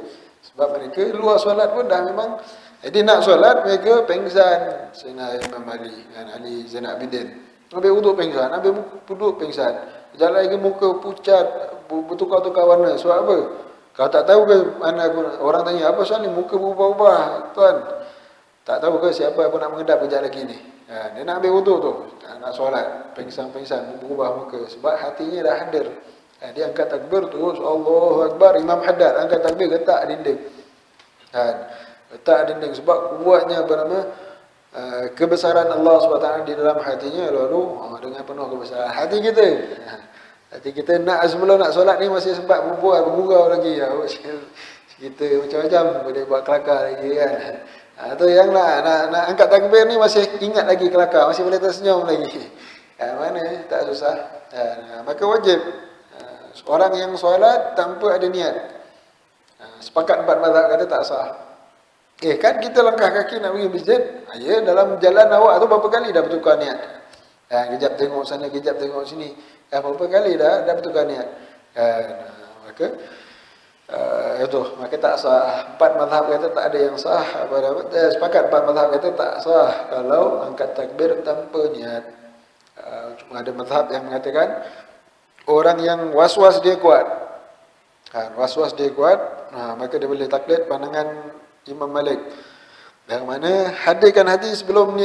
Sebab mereka luar solat pun dah memang. Jadi nak solat mereka pengsan. Sayyidina Imam Ali Zainal Abidin. Habis wuduk pengsan, habis duduk pengsan. Jalan lagi muka pucat, bertukar-tukar warna. Sebab apa? Kau tak tahu ke mana orang tanya apa soal ni muka berubah-ubah, tuan? Tak tahu ke siapa pun nak menghadap kejap lagi ni. Dia nak ambil wuduk tu, nak solat, pengsan-pengsan berubah muka sebab hatinya dah hadir. Dia angkat takbir terus Allahu Akbar, Imam Haddad angkat takbir letak dinding. Letak dinding sebab kuatnya apa nama kebesaran Allah SWT di dalam hatinya, lalu dengan penuh kebesaran hati kita. Hati kita nak sebelum nak solat ni masih sempat bergurau lagi. Kita macam-macam boleh buat kelakar lagi kan. Atau yang nak angkat takbir ni masih ingat lagi kelakar, masih boleh tersenyum lagi. Mana tak susah. Maka wajib orang yang solat tanpa ada niat. Sepakat 4 mazhab kata tak sah. Kan kita langkah kaki nak pergi masjid, ya dalam jalan awak tu berapa kali dah bertukar niat. Kejap tengok sana, kejap tengok sini. Berapa kali dah bertukar niat. Maka maka tak sah. 4 mazhab kata tak ada yang sah. Sepakat 4 mazhab kata tak sah kalau angkat takbir tanpa niat. Cuma ada mazhab yang mengatakan orang yang was-was dia kuat. Was-was dia kuat, maka dia boleh taklid pandangan Imam Malik. Yang mana hadirkan hati sebelum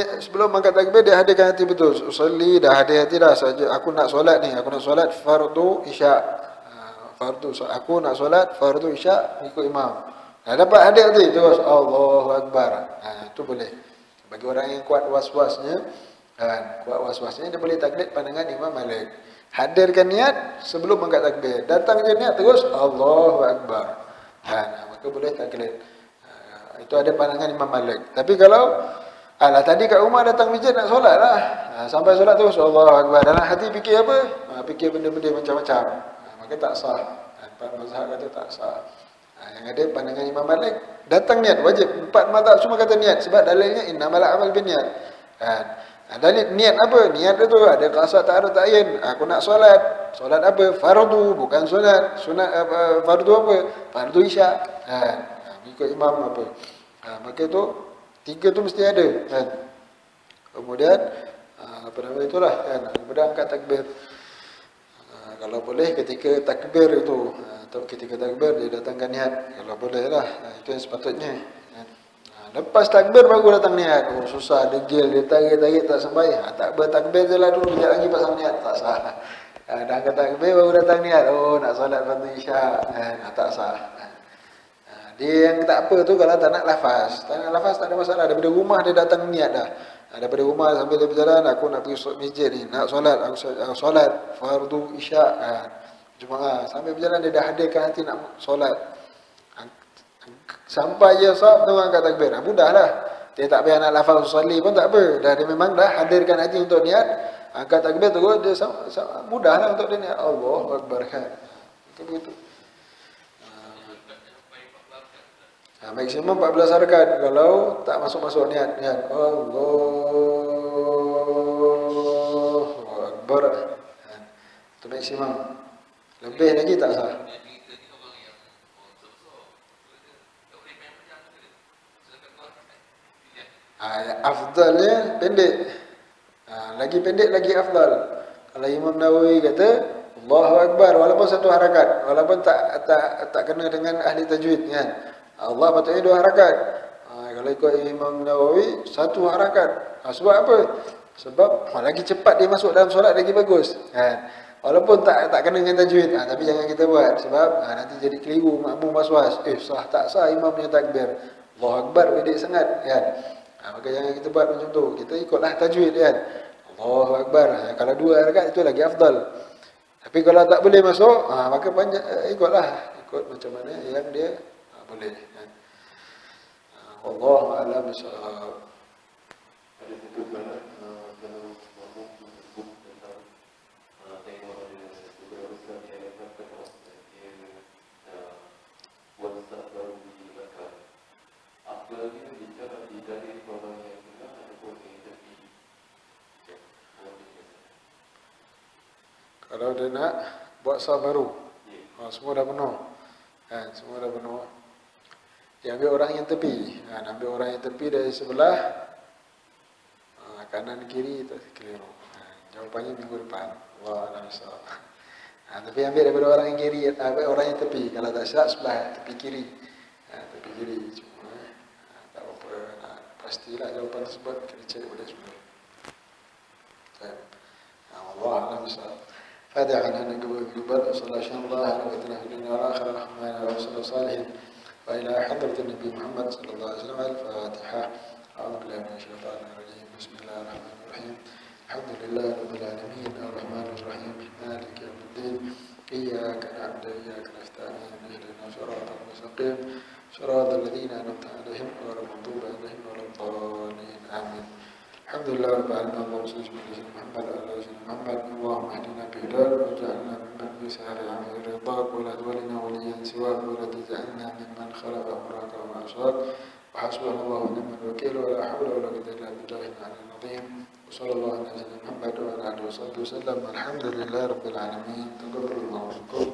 angkat takbir, dia hadirkan hati betul. Usalli, dah hadir hati dah. Aku nak solat ni, aku nak solat fardu isya. Aku nak solat fardu isya ikut imam. Dapat hadir hati terus Allahu Akbar. Itu boleh. Bagi orang yang kuat was-wasnya, dia boleh taklid pandangan Imam Malik. Hadirkan niat sebelum angkat takbir. Datang je niat terus Allahu Akbar. Maka boleh taklid. Itu ada pandangan Imam Malik. Tapi kalau tadi kat rumah datang masjid nak solat lah. Sampai solat terus Allahu Akbar. Dalam hati fikir apa? Fikir benda-benda macam-macam. Maka tak sah. Empat mazhab kata tak sah. Yang ada pandangan Imam Malik, datang niat wajib. 4 mazhab semua kata niat sebab dalilnya innamal a'mal binniat. Dalil niat apa? Niat itu ada qasad ta'arud ta'yin. Aku nak solat. Solat apa? Fardu, bukan sunat. Sunat fardu apa? Fardu isya. Ikut imam apa. Maka itu 3 tu mesti ada kan. Kemudian apa nama itulah kan. Kemudian angkat takbir. Kalau boleh ketika takbir itu atau ketika takbir dia datangkan niat. Kalau boleh lah. Itu yang sepatutnya kan. Lepas takbir baru datang niat. Susah degil dia tarik-tarik tak sampai. Tak bertakbir je lah dulu kejap lagi pasang niat. Tak sah. Dah angkat takbir baru datang niat. Nak solat fardu isya. Tak sah. Dia yang tak apa tu kalau tak nak lafaz. Tak nak lafaz tak ada masalah. Daripada rumah dia datang niat dah. Daripada rumah sambil dia berjalan, aku nak pergi masjid ni, nak solat, aku solat fardu isya. Jumaat sambil berjalan dia dah hadirkan hati nak solat. Sampai dia sahab tengok angkat takbir. Mudahlah. Dia tak payah nak lafaz usalli pun tak apa. Dia memang dah hadirkan hati untuk niat. Angkat takbir terus dia mudahlah untuk dia niat Allahu Akbar kan. Begitu. Maksimum 14 rakaat kalau tak masuk-masuk niat. Allahu Akbar. Itu maksimum. Lebih lagi tak sah. Afdalnya pendek. Lagi pendek lagi afdal. Kalau Imam Nawawi kata Allahu Akbar walaupun 1 harakat, walaupun tak kena dengan ahli tajwid kan. Allah patutnya 2 harakat. Kalau ikut Imam Nawawi 1 harakat. Sebab apa? Sebab lagi cepat dia masuk dalam solat lagi bagus. Walaupun tak kena dengan tajwid, tapi jangan kita buat sebab nanti jadi keliru, makmum was-was. Sah tak sah imam punya takbir. Allahu Akbar pendek sangat kan. Maka jangan kita buat macam tu. Kita ikutlah tajwid kan. Allahu Akbar. Kalau 2 harakat itu lagi afdal. Tapi kalau tak boleh masuk, maka ikutlah macam mana yang dia boleh kan. Wallahu a'lam bishawab. Ada satu kalau ngomong tersebut tentang tengok ada beberapa Ustaz yang kata dia buat Ustaz baru dibakar. Apabila bicara di dari orang yang benar ataupun yang tepi. Kalau dia nak buat sah baru, semua dah penuh kan, semua dah penuh. Dia ambil orang yang tepi. Ambil orang yang tepi dari sebelah kanan kiri tak keliru. Jawapannya minggu depan. Allah alam sah. Tapi ambil daripada orang yang kiri, ambil orang yang tepi. Kalau tak silap sebelah tepi kiri. Tepi kiri. Cuma tak apa nak pastilah jawapan tersebut kena cek boleh semua. Allah alam sah. Fatiha lana qubal sallallahu alaihi wa sallam fi dunya wal akhirah rahmana wa sallallahu وإلى حضرة النبي محمد صلى الله عليه وسلم. الفاتحة. أعوذ بالله من الشيطان الرجيم. بسم الله الرحمن الرحيم. الحمد لله رب العالمين الرحمن الرحيم مالك يوم الدين إياك نعبد وإياك نستعين اهدنا الصراط المستقيم صراط الذين أنعمت عليهم غير المغضوب عليهم ولا الضالين آمين. الحمد لله رب العالمين. اللهم صل على سيدنا محمد وعلى آل سيدنا محمد. اللهم اهدنا بهداك واجعلنا ممن بسهر عن رضاك ولا تولنا وليا سواك ولا تجعلنا ممن خلق أمرك ومعصاك وحسبنا الله ونعم الوكيل ولا حول ولا قوة إلا بالله العلي العظيم وصلى الله على سيدنا محمد وعلى آله وصحبه وسلم الحمد لله رب العالمين تقبل الله منكم.